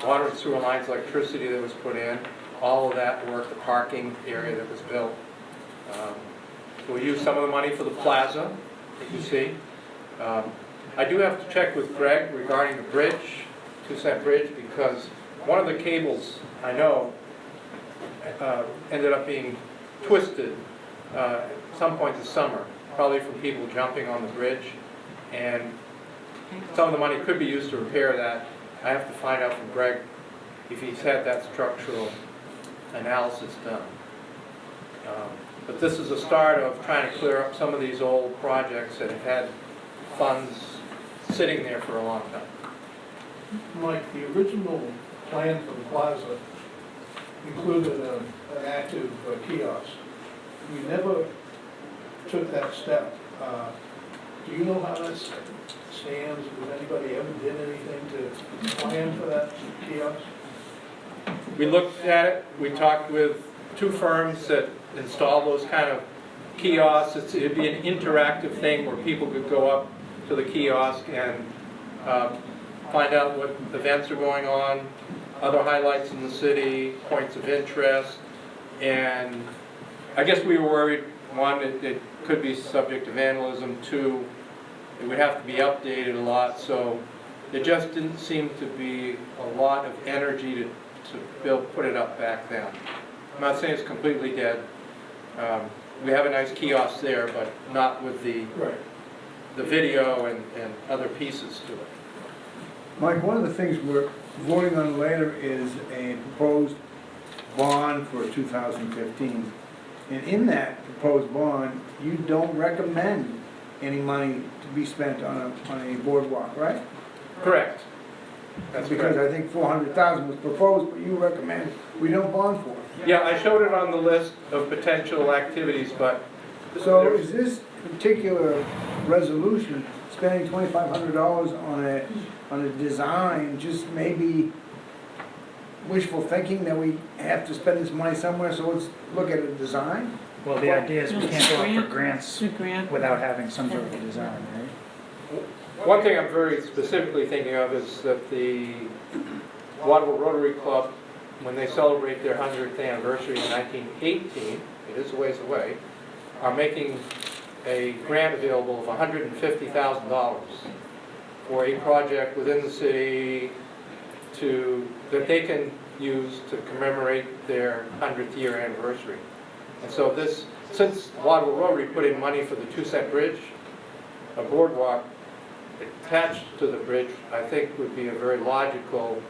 water and sewer lines, electricity that was put in, all of that work, the parking area that was built. We used some of the money for the plaza, that you see. I do have to check with Greg regarding the bridge, 2-cent bridge, because one of the cables, I know, ended up being twisted at some point this summer, probably from people jumping on the bridge, and some of the money could be used to repair that. I have to find out from Greg if he's had that structural analysis done. But this is a start of trying to clear up some of these old projects that have had funds sitting there for a long time. it? Mike, the original plan for the plaza included an active kiosk. We never took that step. Do you know how that stands? Has anybody ever did anything to plan for that kiosk? We looked at it, we talked with 2 firms that install those kind of kiosks. It'd be an interactive thing where people could go up to the kiosk and find out what events are going on, other highlights in the city, points of interest, and I guess we were worried, 1, it could be subject to vandalism, 2, it would have to be updated a lot, so there just didn't seem to be a lot of energy to put it up back then. I'm not saying it's completely dead. We have a nice kiosk there, but not with the video and other pieces to it. Mike, one of the things we're voting on later is a proposed bond for 2015. And in that proposed bond, you don't recommend any money to be spent on a boardwalk, right? Correct. That's because correct. I think 400,000 was proposed, but you recommend we don't bond for it. Yeah, I showed it on the list of potential activities, but So is this particular resolution spending $2,500 on a design just maybe wishful thinking that we have to spend this money somewhere, so let's look at a design? Well, the idea is we can't go out for grants The grant. without having some sort of a design, right? one thing I'm very specifically thinking of is that the Waterville Rotary Club when they celebrate their 100th anniversary in 1918, it is a ways away, are making a grant available of $150,000 for a project within the city that they can use to commemorate their 100th year anniversary. And so since Waterville Rotary put in money for the 2-cent bridge, a boardwalk attached to the bridge, I think would be a very logical,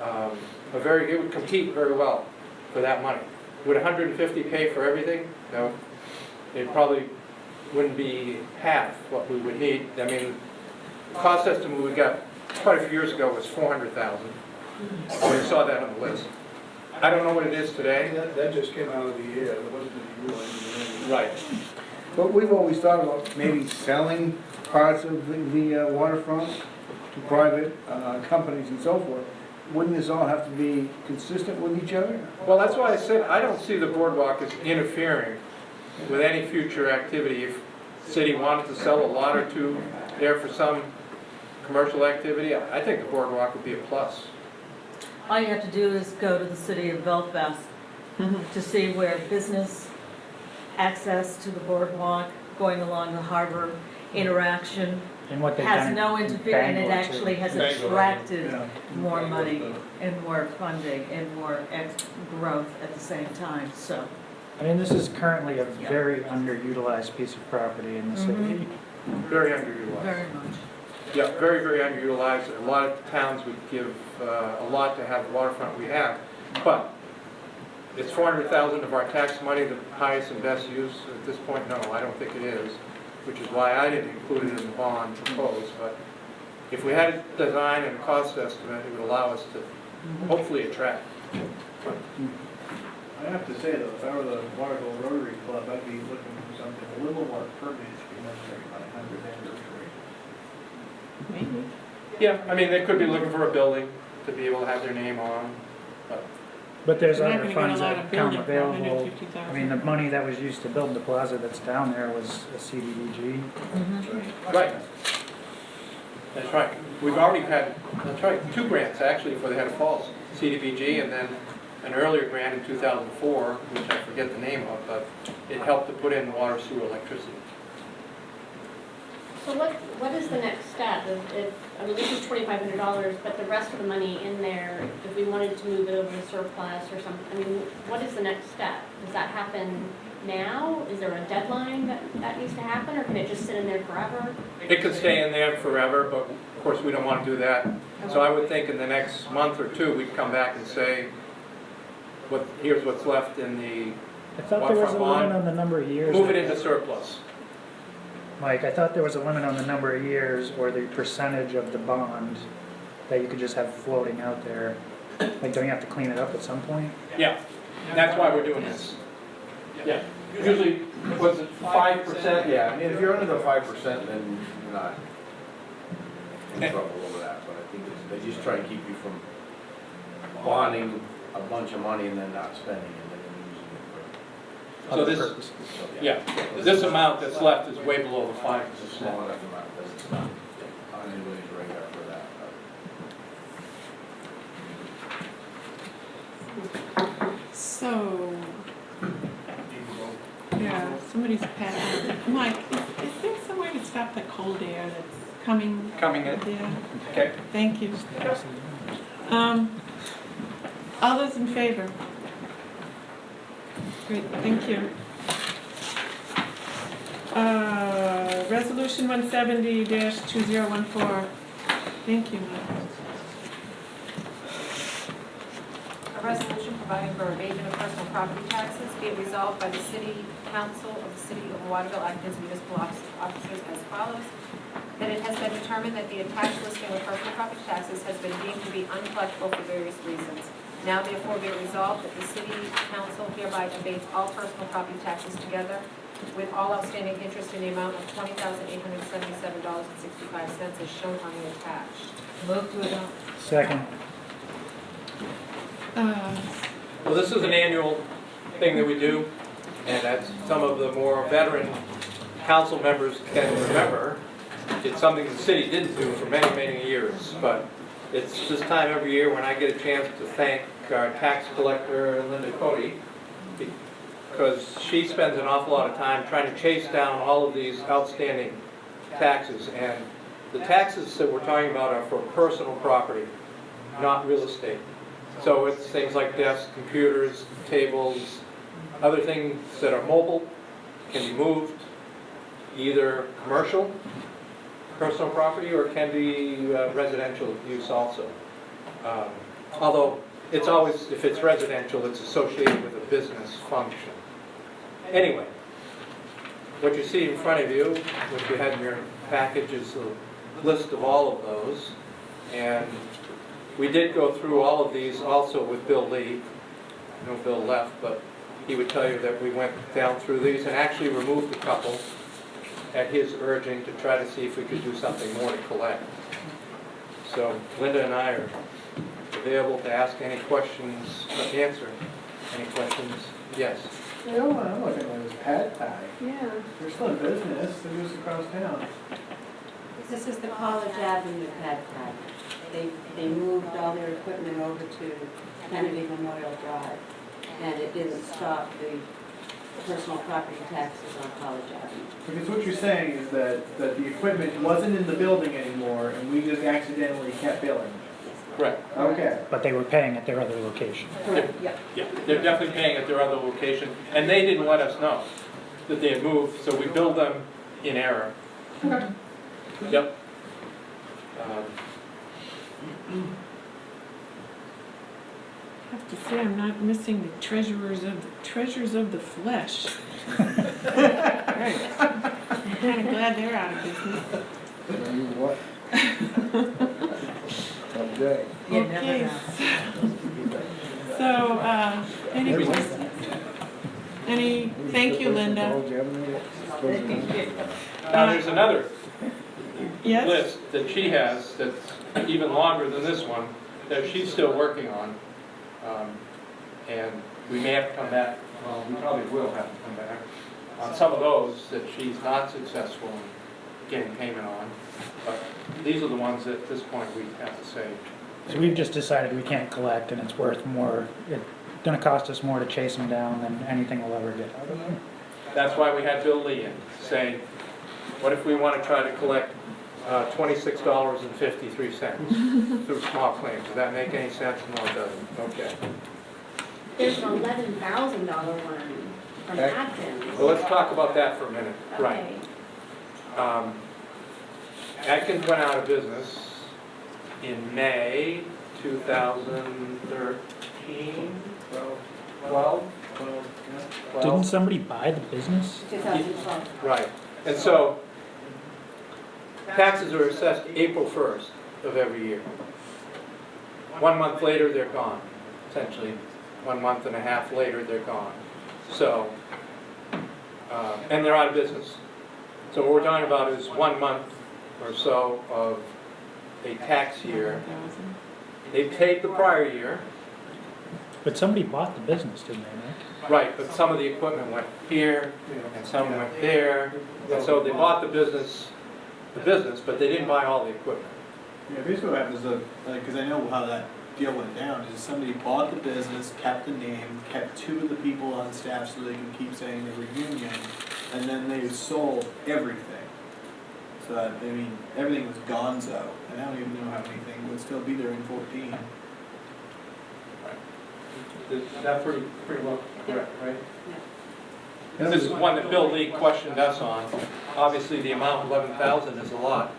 it would compete very well for that money. Would 150 pay for everything? No. It probably wouldn't be half what we would need. I mean, the cost estimate we got quite a few years ago was $400,000. We saw that on the list. I don't know what it is today. That just came out of the air, there wasn't any real engineering. Right. But we've always thought about maybe selling parts of the waterfront to private companies and so forth. Wouldn't this all have to be consistent with each other? Well, that's why I said I don't see the boardwalk as interfering with any future activity. If the city wanted to sell a lot or two there for some commercial activity, I think the boardwalk would be a plus. All you have to do is go to the city of Belfast to see where business access to the boardwalk, going along the harbor, interaction, And what they've has done no in interference, and it Bangor, actually too. has attracted more money and more funding and more growth at the same time, so. I mean, this is currently a very underutilized piece of property in the city. Very underutilized. Very much. Yeah, very, very underutilized. A lot of towns would give a lot to have the waterfront we have. But is $400,000 of our tax money the highest and best use at this point? No, I don't think it is, which is why I didn't include it in the bond proposed. But if we had a design and a cost estimate, it would allow us to hopefully attract. I have to say though, if I were the Waterville Rotary Club, I'd be looking for something a little more permanent to be necessary by 100th anniversary. Maybe. Yeah, I mean, they could be looking for a building to be able to have their name on. But there's We're not other gonna get a funds lot that of come building for available. $150,000. I mean, the money that was used to build the plaza that's down there was a CDBG. Right. That's right. We've already had, that's right, 2 grants actually for the Head of Falls. CDBG and then an earlier grant in 2004, which I forget the name of, but it helped to put in water, sewer, electricity. So what is the next step? I mean, this is $2,500, but the rest of the money in there, if we wanted to move it over to surplus or something, I mean, what is the next step? Does that happen now? Is there a deadline that needs to happen, or can it just sit in there forever? It could stay in there forever, but of course we don't want to do that. So I would think in the next month or 2, we'd come back and say, here's what's left in the I thought there was a waterfront bond. limit on the number of years. Move it into surplus. Mike, I thought there was a limit on the number of years or the percentage of the bond that you could just have floating out there. Like, don't you have to clean it up at some point? Yeah, that's why we're doing this. Yeah, usually, was it 5%? Yeah, I mean, if you're under the 5%, then you're not in trouble over that, but I think they just try to keep you from bonding a bunch of money and then not spending it, and then using it for So other this, purposes. So, yeah, this amount that's left is way below the 5%. It's a small enough amount that it's not on anybody's radar for that. So, yeah, somebody's passing. Mike, is there some way to stop the cold air that's coming? Coming in. Yeah, Okay. thank you. All those in favor? Great, thank you. Resolution 170-2014. Thank you, Mike. A resolution providing for abatement of personal property taxes, be it resolved by the City Council of the City of Waterville, acting as municipal officers as follows. That it has been determined that the attached listing of personal property taxes has been deemed to be uncollectible for various reasons. Now therefore be it resolved that the City Council hereby abates all personal property taxes together with all outstanding interest in the amount of $20,877.65 as shown on the attached. Move to adopt. Second. Well, this is an annual thing that we do, and as some of the more veteran council members can remember, it's something the city didn't do for many, many years, but it's this time every year when I get a chance to thank our tax collector, Linda Cody, because she spends an awful lot of time trying to chase down all of these outstanding taxes. And the taxes that we're talking about are for personal property, not real estate. So it's things like desks, computers, tables, other things that are mobile, can be moved, either commercial, personal property, or can be residential use also. Although it's always, if it's residential, it's associated with a business function. Anyway, what you see in front of you, what you had in your package, is a list of all of those. And we did go through all of these also with Bill Lee. I know Bill left, but he would tell you that we went down through these and actually removed a couple at his urging to try to see if we could do something more to collect. So Linda and I are available to ask any questions, answer any questions. Yes? You know what I'm looking at is Pad Thai. Yeah. They're still in business, they're just across town. This is the College Avenue Pad Thai. They moved all their equipment over to Kennedy Memorial Drive, and it didn't stop the personal property taxes on College Avenue. Because what you're saying is that the equipment wasn't in the building anymore, and we just accidentally kept billing. Correct. Okay. But they were paying at their other location. Yep. Yeah, they're definitely paying at their other location, and they didn't let us know that they had moved, so we billed them in error. Okay. Yep. I have to say, I'm not missing the treasures of the flesh. Right. I'm kind of glad they're out of business. You what? Okay. You never Okay. know. So, any questions? Thank you, Linda. Now, there's another Yes? list that she has that's even longer than this one, that she's still working on. And we may have to come back, well, we probably will have to come back on some of those that she's not successful in getting payment on. But these are the ones that at this point we have to say. So we've just decided we can't collect and it's worth more, it's gonna cost us more to chase them down than anything we'll ever get out of them. That's why we had Bill Lee in, saying, what if we want to try to collect $26.53 through small claims? Does that make any sense? No, it doesn't. Okay. There's an $11,000 one from Okay. Atkins. Well, let's talk about that for a minute. Right. Okay. Atkins went out of business in May 2013, 12? Didn't somebody buy the business? 2012. Right. And so taxes are assessed April 1st of every year. 1 month later, they're gone. Essentially, 1 month and a half later, they're gone. So, and they're out of business. So what we're talking about is 1 month or so of a tax year. They paid the prior year. But somebody bought the business, didn't they, Nick? Right, but some of the equipment went here, and some went there. And so they bought the business, but they didn't buy all the equipment. Yeah, basically what happens is, because I know how that deal went down, is somebody bought the business, kept the name, kept 2 of the people on staff so they can keep saying they were union, and then they sold everything. So that, I mean, everything was gonzo, and I don't even know how anything would still be there in 14. That's pretty well correct, right? Yeah. This is one that Bill Lee questioned us on. Obviously, the amount, 11,000, is a lot.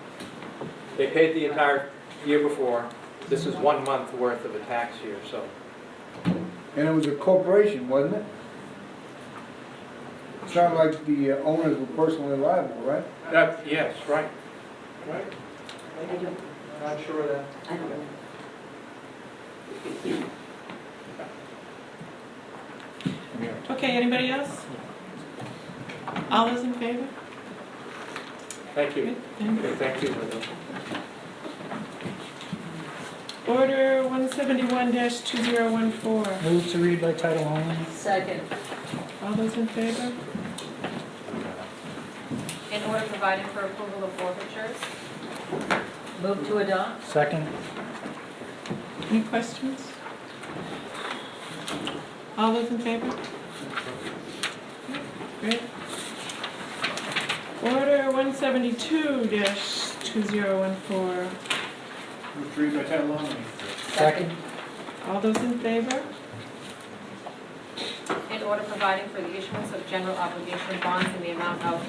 They paid the entire year before. This is 1 month worth of a tax year, so. And it was a corporation, wasn't it? It's not like the owners were personally liable, right? Yes, right. Right? I don't, Not sure of that. I don't know. Okay, anybody else? All those in favor? Thank you. Good, thank you. Okay, thank you, Linda. Order 171-2014. Move to read by title only. Second. All those in favor? In order providing for approval of forfeitures. Move to adopt? Second. Any questions? All those in favor? Great. Order 172-2014. Move to read by title only. Second? All those in favor? In order providing for the issuance of general obligation bonds in the amount of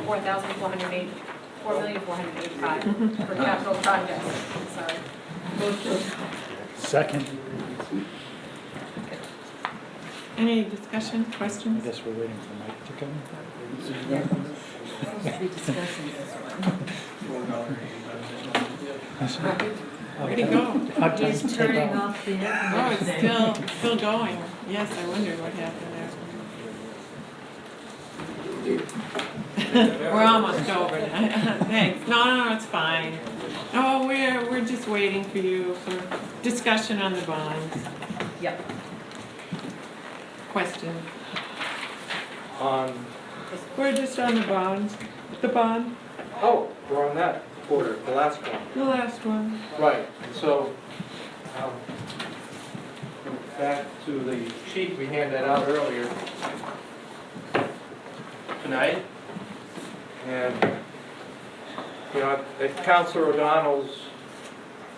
$4,485 for capital projects. Sorry. Second. Any discussion, I questions? guess we're waiting for Mike to come. Supposed to be discussing this one. Where'd he go? Hard time to He's take turning off. off the air Oh, it's conditioning. still going. Yes, I wondered what happened there. We're almost over. Thanks. No, it's fine. No, we're just waiting for you for discussion on the bonds. Yep. Question. We're just on the bonds. The bond, Oh, we're on that order, the last one. the last one. Right, so, back to the sheet we handed out earlier tonight. And, you know, at Councilor O'Donnell's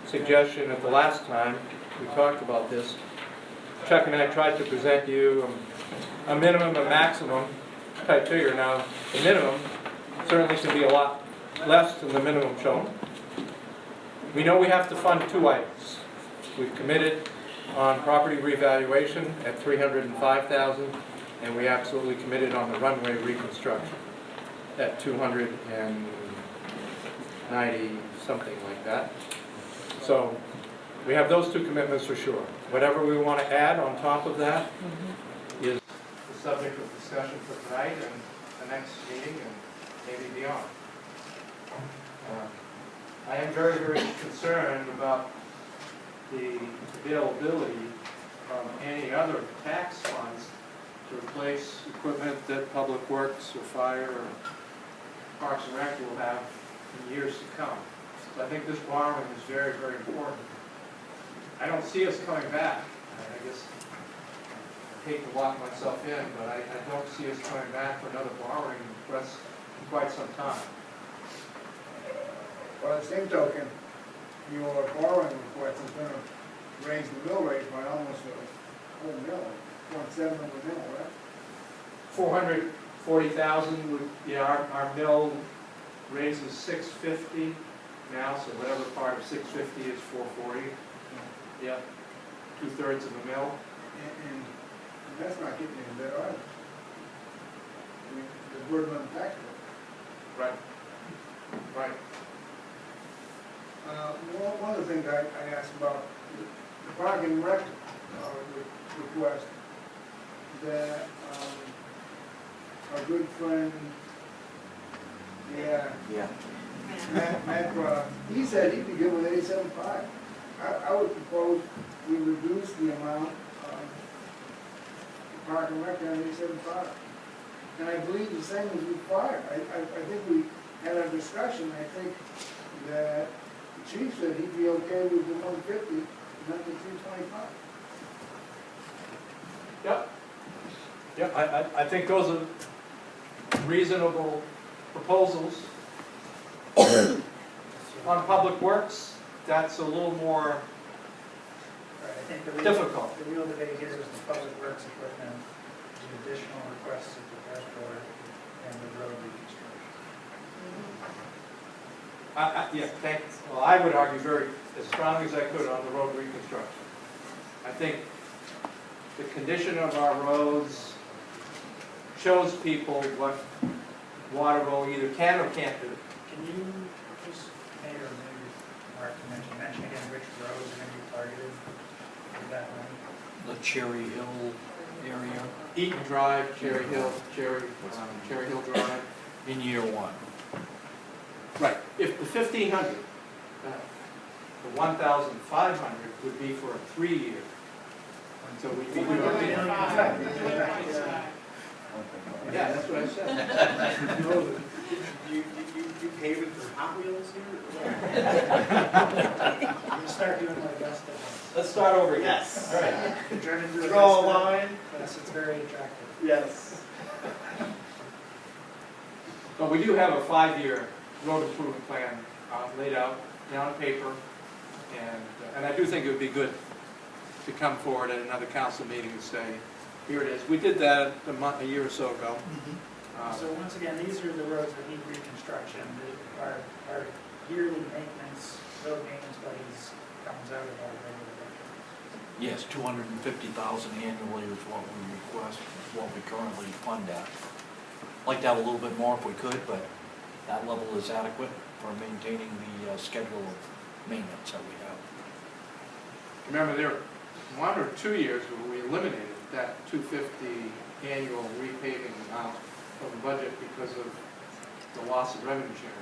suggestion at the last time we talked about this, Chuck and I tried to present you a minimum, a maximum type figure. Now, the minimum certainly should be a lot less than the minimum shown. We know we have to fund two items. We've committed on property revaluation at $305,000, and we absolutely committed on the runway reconstruction at $290, something like that. So we have those two commitments for sure. Whatever we want to add on top of that is the subject of discussion for tonight and the next meeting and maybe beyond. I am very, very concerned about the availability of any other tax funds to replace equipment that Public Works or Fire or Parks and Rec will have in years to come. So I think this borrowing is very, very important. I don't see us coming back. I guess I hate to lock myself in, but I don't see us coming back for another borrowing request in quite some time. By the same token, your borrowing request is gonna raise the mill rate by almost a whole mill, 0.7 of a mill, right? 440,000 would, yeah, our mill raises 650 now, so whatever part of 650 is 440. Yeah, 2/3 of a mill. And that's not getting any better either. I mean, the burden on the taxpayer. Right. Right. One of the things I asked about, the Park and Rec request, that our good friend, Matt brought up, he said he'd be good with 87.5. I would propose we reduce the amount of Park and Rec down to 87.5. And I believe the same as with Fire. I think we had a discussion, I think that the chief said he'd be okay with the 150, not the 225. Yep. Yep, I think those are reasonable proposals. On Public Works, that's a little more I think the difficult. The real debate here is the Public Works equipment, the additional requests at the press board, and the road reconstruction. Yeah, thanks. Well, I would argue very, as strongly as I could on the road reconstruction. I think the condition of our roads shows people what Waterville either can or can't do. Can you just, Mayor, or maybe Mark can mention again which roads are going to be targeted with that money? The Cherry Hill area Eaton Drive, Cherry Hill Drive. in year one. Right. If the 1,500, the 1,500 would be for a 3-year. So we'd be doing yeah, that's what I said. You paving for Hot Wheels here? I'm going to start doing my best at once. Let's start over again. Yes. All right. Turn into Draw a line. Yes, it's very attractive. Yes. But we do have a 5-year road improvement plan laid out, down on paper, and I do think it would be good to come forward at another council meeting and say, here it is. We did that a year or so ago. So once again, these are the roads that need reconstruction. Our yearly maintenance, road maintenance buddies comes out of our regular budget. Yes, 250,000 annually is what we request, what we currently fund at. Like to have a little bit more if we could, but that level is adequate for maintaining the schedule of maintenance that we have. Remember, there were 1 or 2 years where we eliminated that 250 annual repaving amount from the budget because of the loss of revenue sharing.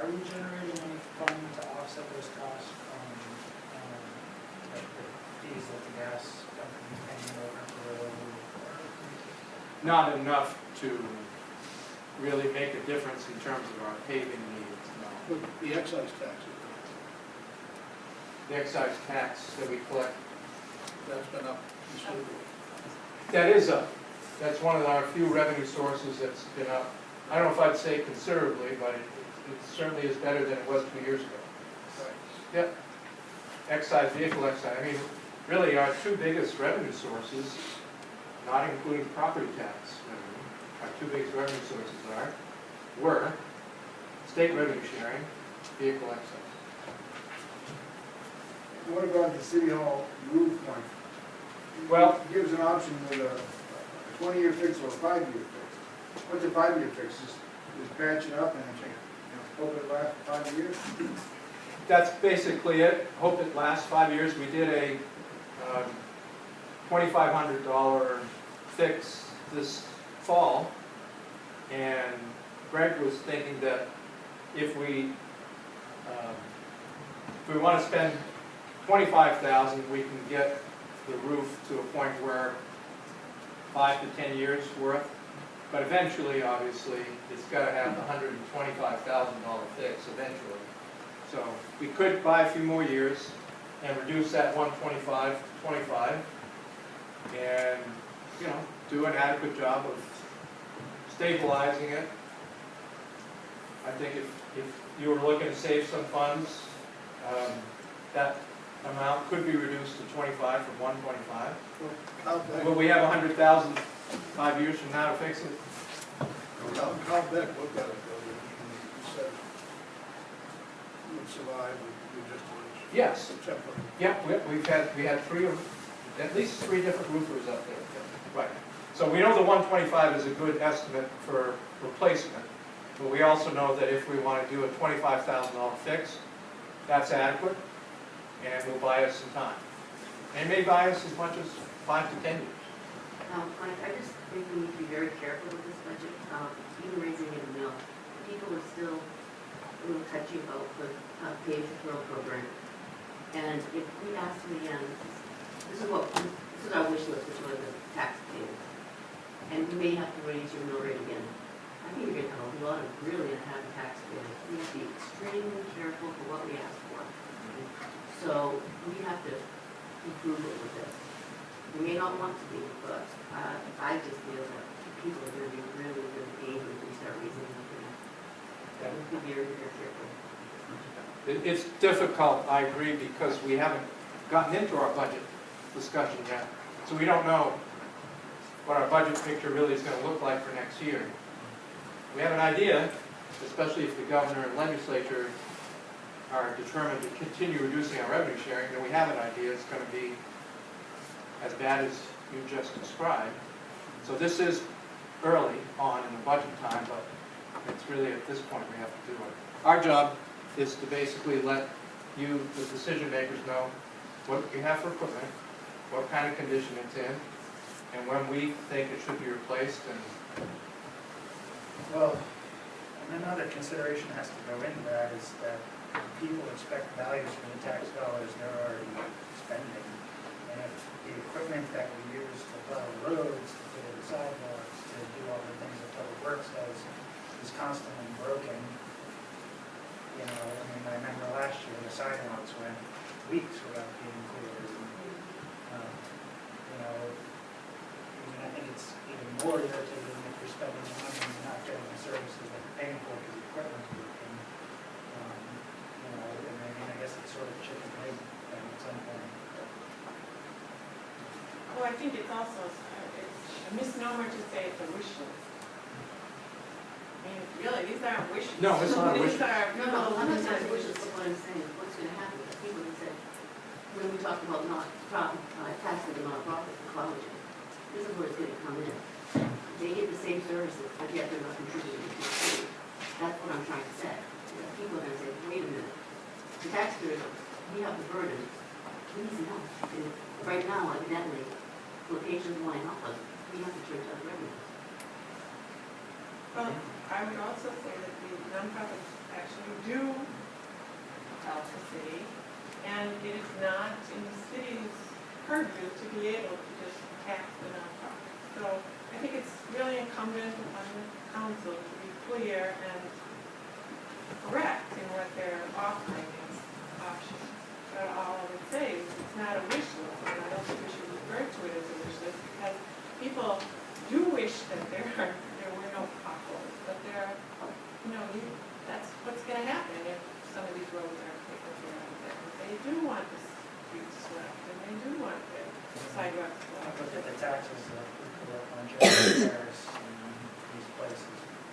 Are we generating any fund to offset those costs from the fees that the gas company is paying over for the road? Not enough to really make a difference in terms of our paving needs, no. But the excise taxes, The excise tax that we collect, that's been up considerably. that is up. That's one of our few revenue sources that's been up. I don't know if I'd say considerably, but it certainly is better than it was 2 years ago. Yep. Excise, vehicle excise. I mean, really our 2 biggest revenue sources, not including property tax revenue, our 2 biggest revenue sources were state revenue sharing, vehicle excise. What about the city hall roof one? Well, It gives an option with a 20-year fix or a 5-year fix. What's a 5-year fix? Just patch it up and hope it lasts 5 years? that's basically it. Hope it lasts 5 years. We did a $2,500 fix this fall, and Greg was thinking that if we want to spend $25,000, we can get the roof to a point where 5 to 10 years worth. But eventually, obviously, it's got to have the $125,000 fix eventually. So we could buy a few more years and reduce that 125 to 25, and do an adequate job of stabilizing it. I think if you were looking to save some funds, that amount could be reduced to 25 from 125. Will we have 100,000 5 years from now to fix it? Carl Beck looked at it, though, and he said it would survive with just a Yes. temporary. Yep, we had at least three different roofers up there. Right. So we know the 125 is a good estimate for replacement, but we also know that if we want to do a $25,000 fix, that's adequate, and will buy us some time. And it may buy us as much as 5 to 10 years. Mike, I just think we need to be very careful with this budget, even raising it a mill. People are still a little touchy about the paved road program. And if we ask them again, this is our wish list for the taxpayers. And we may have to raise your mill rate again. I think you're going to have a lot of really unhappy taxpayers. We have to be extremely careful for what we ask for. So we have to improve it with this. We may not want to be, but I just feel that people are going to be really, really angry if we start raising them again. We have to be very, very careful. It's difficult, I agree, because we haven't gotten into our budget discussion yet. So we don't know what our budget picture really is going to look like for next year. We have an idea, especially if the governor and legislature are determined to continue reducing our revenue sharing, then we have an idea it's going to be as bad as you just described. So this is early on in the budget time, but it's really at this point we have to do it. Our job is to basically let you, the decision makers, know what you have for equipment, what kind of condition it's in, and when we think it should be replaced. And Well, another consideration has to go into that is that people expect values from the tax dollars they're already spending. And if the equipment that we use to plow roads, to put in sidewalks, to do all the things that Public Works does is constantly broken, I remember last year the sidewalks went weeks without being cleared. You know, I think it's even more irritating if you're spending the money and you're not getting the services that you're paying for because the equipment's working. You know, and I guess it's sort of chicken and egg thing at some point. Well, I think it's also, it's a misnomer to say it's a wish list. I mean, really, these aren't wish lists. No, it's not a wish These are No, no, I'm not saying which is what I'm saying, what's gonna happen is people have said, when we talked about taxing the nonprofits, the colleges, this is where it's gonna come in. They get the same services, but yet they're not contributing to the city. That's what I'm trying to say. You know, people are gonna say, wait a minute, the taxpayers, we have the burden, please no. And right now, evidently, locations line up, but we have to turn to other revenues. Well, I would also say that the nonprofits actually do help the city, and it is not in the city's purview to be able to just tax the nonprofits. So I think it's really incumbent on the council to be clear and correct in what they're offering as options. But all I would say is it's not a wish list, and I don't think we should refer to it as a wish list, because people do wish that there were no potholes, but that's what's going to happen if some of these roads aren't taken care of. They do want the streets swept, and they do want the sidewalks I swept. look at the taxes that we collect on Jefferson Terrace and these places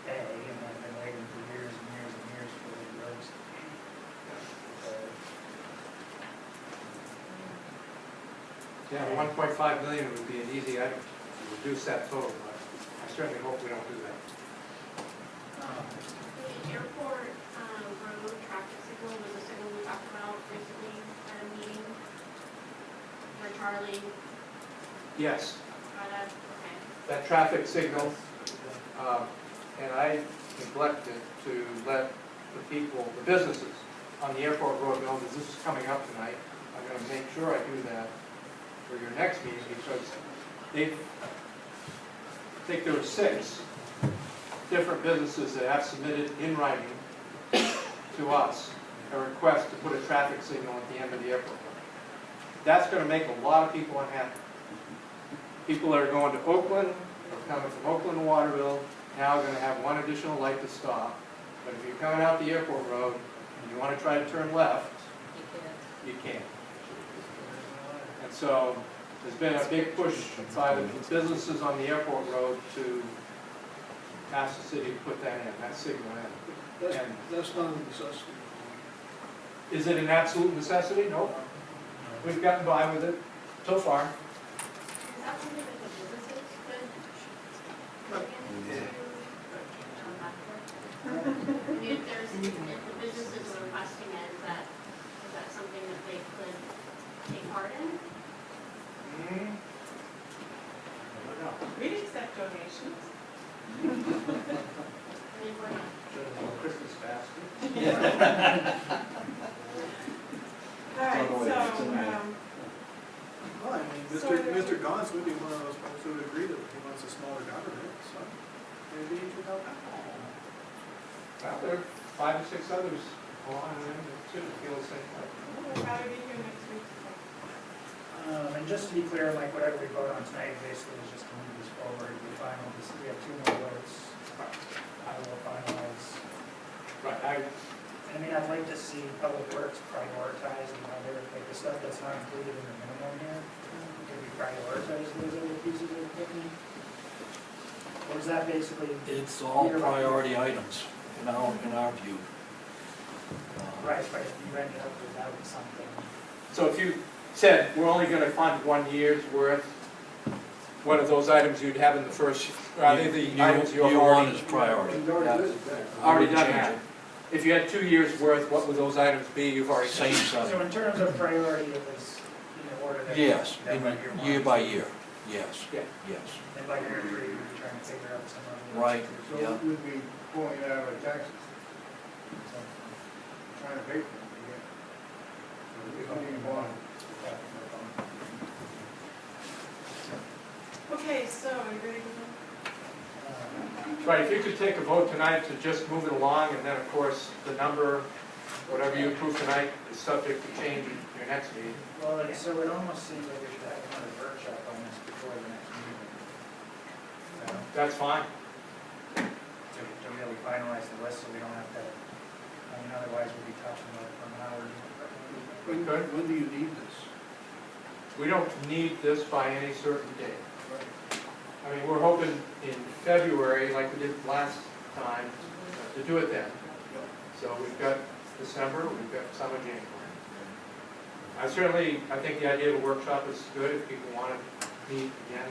pay, and I've been waiting for years and years and years for the roads to be repaired. Yeah, the 1.5 million would be an easy item to reduce that total, but I certainly hope we don't do that. The airport road traffic signal was a signal we talked about recently at a meeting where Charlie Yes, brought up, okay. that traffic signal, and I neglected to let the people, the businesses on the airport road know that this is coming up tonight. I'm going to make sure I do that for your next meeting, because I think there were 6 different businesses that have submitted in writing to us a request to put a traffic signal at the end of the airport. That's going to make a lot of people unhappy. People that are going to Oakland, or coming from Oakland to Waterville, now are going to have one additional light to stop. But if you're coming out the airport road and you want to try to turn left, you can't. And so there's been a big push by the businesses on the airport road to ask the city to put that in, that signal in. That's not a necessity. Is it an absolute necessity? Nope. We've gotten by with it so far. Is that something that the businesses could look into? I mean, if the businesses are requesting it, is that something that they could take part in? We'd accept donations. I mean, why not? Christmas basket. All right, so, Well, I mean, Mr. Gauntz would be one of those folks who would agree that he wants a smaller government, so maybe he should help out. Well, there are 5 or 6 others along the end that too feel the same way. we'll probably be here next week. And just to be clear, like whatever we vote on tonight basically is just to move this forward. We have 2 more votes. I will finalize. Right. I mean, I'd like to see Public Works prioritize the other, like the stuff that's not included in the minimum here. Can we prioritize those other pieces of equipment? Or is that basically? It's all priority items in our view. Right, but if you ended up without something. So if you said we're only going to fund 1 year's worth, what are those items you'd have in the first? Are they the items you have Year already? 1 is priority. Already done that. If you had 2 years' worth, what would those items be? You've already Same So setting. in terms of priority, it was in the order that. Yes, that in by year one. year by year, yes, Yeah. yes. And by year 3, we'd be trying to figure out some of the. Right. So Yeah. we'd be pulling it out of our taxes. Trying to pay for it, yeah. It's not even bond. Okay, so are you ready to go? Right, if you could take a vote tonight to just move it along, and then, of course, the number, whatever you approve tonight, is subject to change at your next meeting. Well, so it almost seems like we should have another workshop on this before the next meeting. That's fine. To really finalize the list, so we don't have to, I mean, otherwise we'll be talking about it for an hour. When do you need this? We don't need this by any certain date. I mean, we're hoping in February, like we did last time, to do it then. So we've got December, we've got some of January. I think the idea of a workshop is good if people want to meet again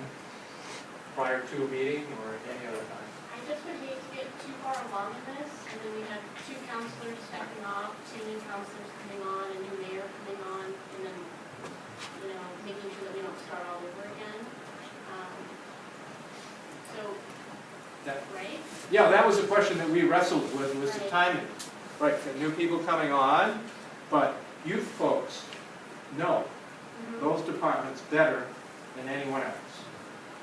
prior to a meeting or any other time. I just would hate to get too far along in this, and then we have 2 counselors stepping off, 2 new counselors coming on, a new mayor coming on, and then, making sure that we don't start all over again. Right? Yeah, that was a question that we wrestled with, was the Right. timing. Right, the new people coming on, but you folks know those departments better than anyone else.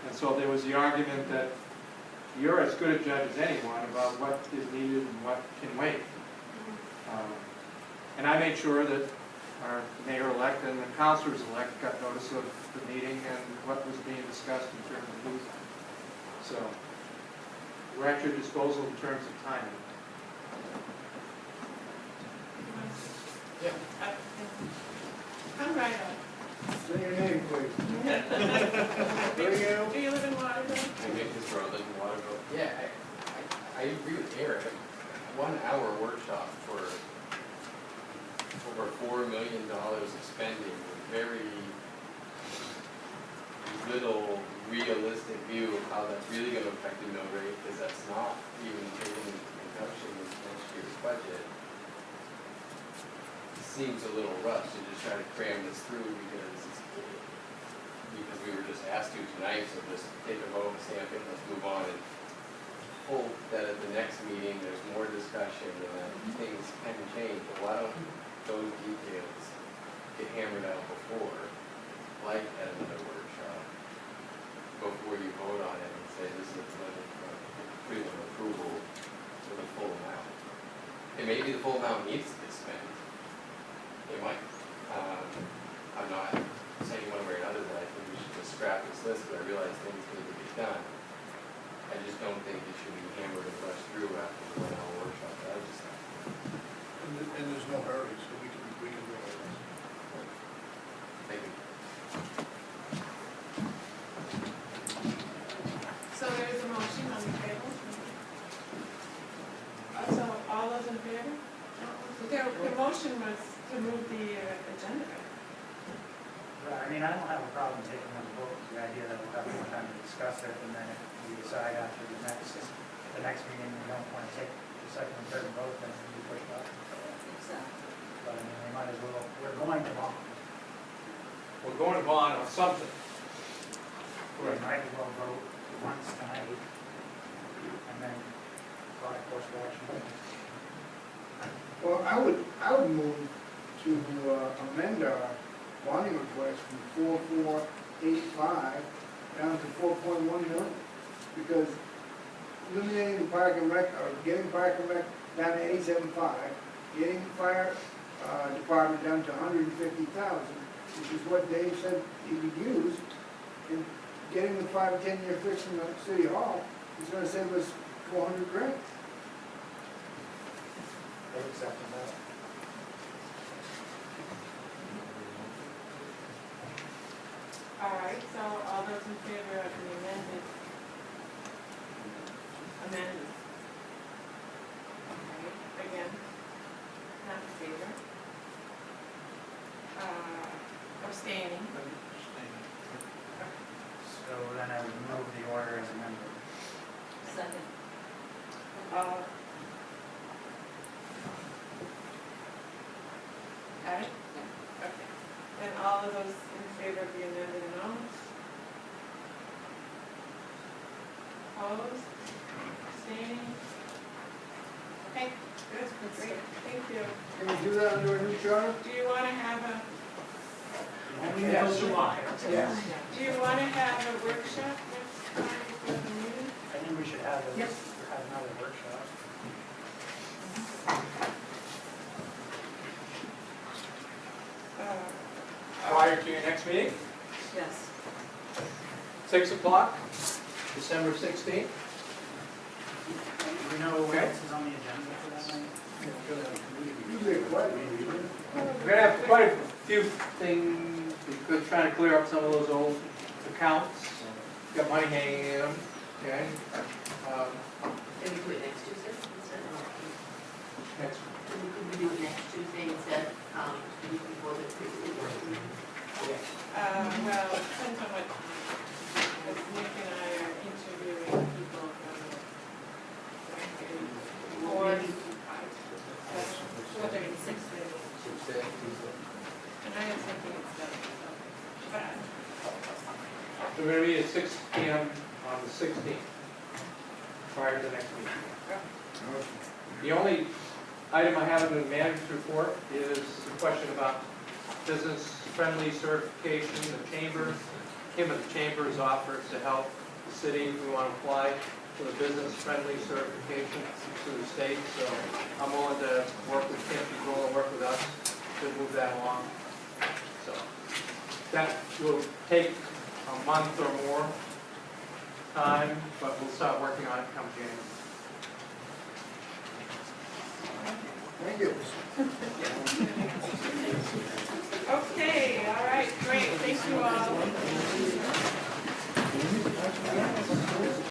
And so there was the argument that you're as good a judge as anyone about what is needed and what can wait. And I made sure that our mayor-elect and the councilors-elect got notice of the meeting and what was being discussed in terms of who's. So we're at your disposal in terms of timing. Yeah. Come right up. Say your name, please. Do you live in Waterville? I make this road in Waterville. Yeah, I agree with Eric. 1 hour workshop for over $4 million expending with very little realistic view of how that's really going to affect the mill rate, because that's not even taken into production with next year's budget. It seems a little rushed to just try to cram this through because we were just asked to tonight, so just take a vote, stamp it, let's move on, and hope that at the next meeting there's more discussion and that things can change. But why don't those details get hammered out before, like at another workshop, before you vote on it and say this is the approval for the full amount. And maybe the full amount needs to be spent. It might. I'm not saying one way or another that I think we should just scrap this list, but I realize things need to be done. I just don't think it should be hammered and rushed through after the 1 hour workshop that I just had. And there's no hurry, so we can do it. Thank you. So there's a motion on the table. So all those in favor? The motion was to move the agenda. I mean, I don't have a problem taking one vote, the idea that we'll have more time to discuss it, and then if we decide after the next meeting, we don't want to take the second and third vote, then we push it up. But I mean, we might as well, we're going to bond. We're going to bond on something. We might as well vote once tonight, and then try course of action. Well, I would move to amend our bonding request from 4,485 down to 4.1 million, because eliminating the park and rec, or getting park and rec down to 87.5, getting the fire department down to 150,000, which is what Dave said he would use, and getting the 5 and 10 year fix in the city hall is going to save us $400 grand. They accepted that. All right, so all those in favor of the amendment? Okay, again, not in favor. Abstaining. So then I would move the order as amended. Second. Got it? Okay. And all of those in favor of the amended amount? Opposed? Abstaining? Okay, good, great, thank you. Can we do that under a new charter? Do you want to have a, Yes. Yes. do you want to have a workshop next time for the meeting? I think we should have another workshop. meeting, Yes. 6 o'clock, December 16th. We know what else is on the agenda for that night? We're gonna have quite a few things, we're trying to clear up some of those old accounts. Got money hanging in them, okay? Maybe do it next Tuesday instead of, Next, maybe could we do it next Tuesday instead, the week before the Tuesday board meeting? Well, it depends on what, because Nick and I are interviewing people from board. What, 6:30? And I am thinking it's done, so, but so we're gonna meet at 6 PM on the 16th, prior to the next meeting. The only item I have in the manager's report is a question about business-friendly certification. The chamber, Kim of the chamber has offered to help the city. We want to apply for the business-friendly certification to the state, so I'm willing to work with Kim, she's willing to work with us to move that along. So that will take a month or more time, but we'll start working on it come January. Thank you.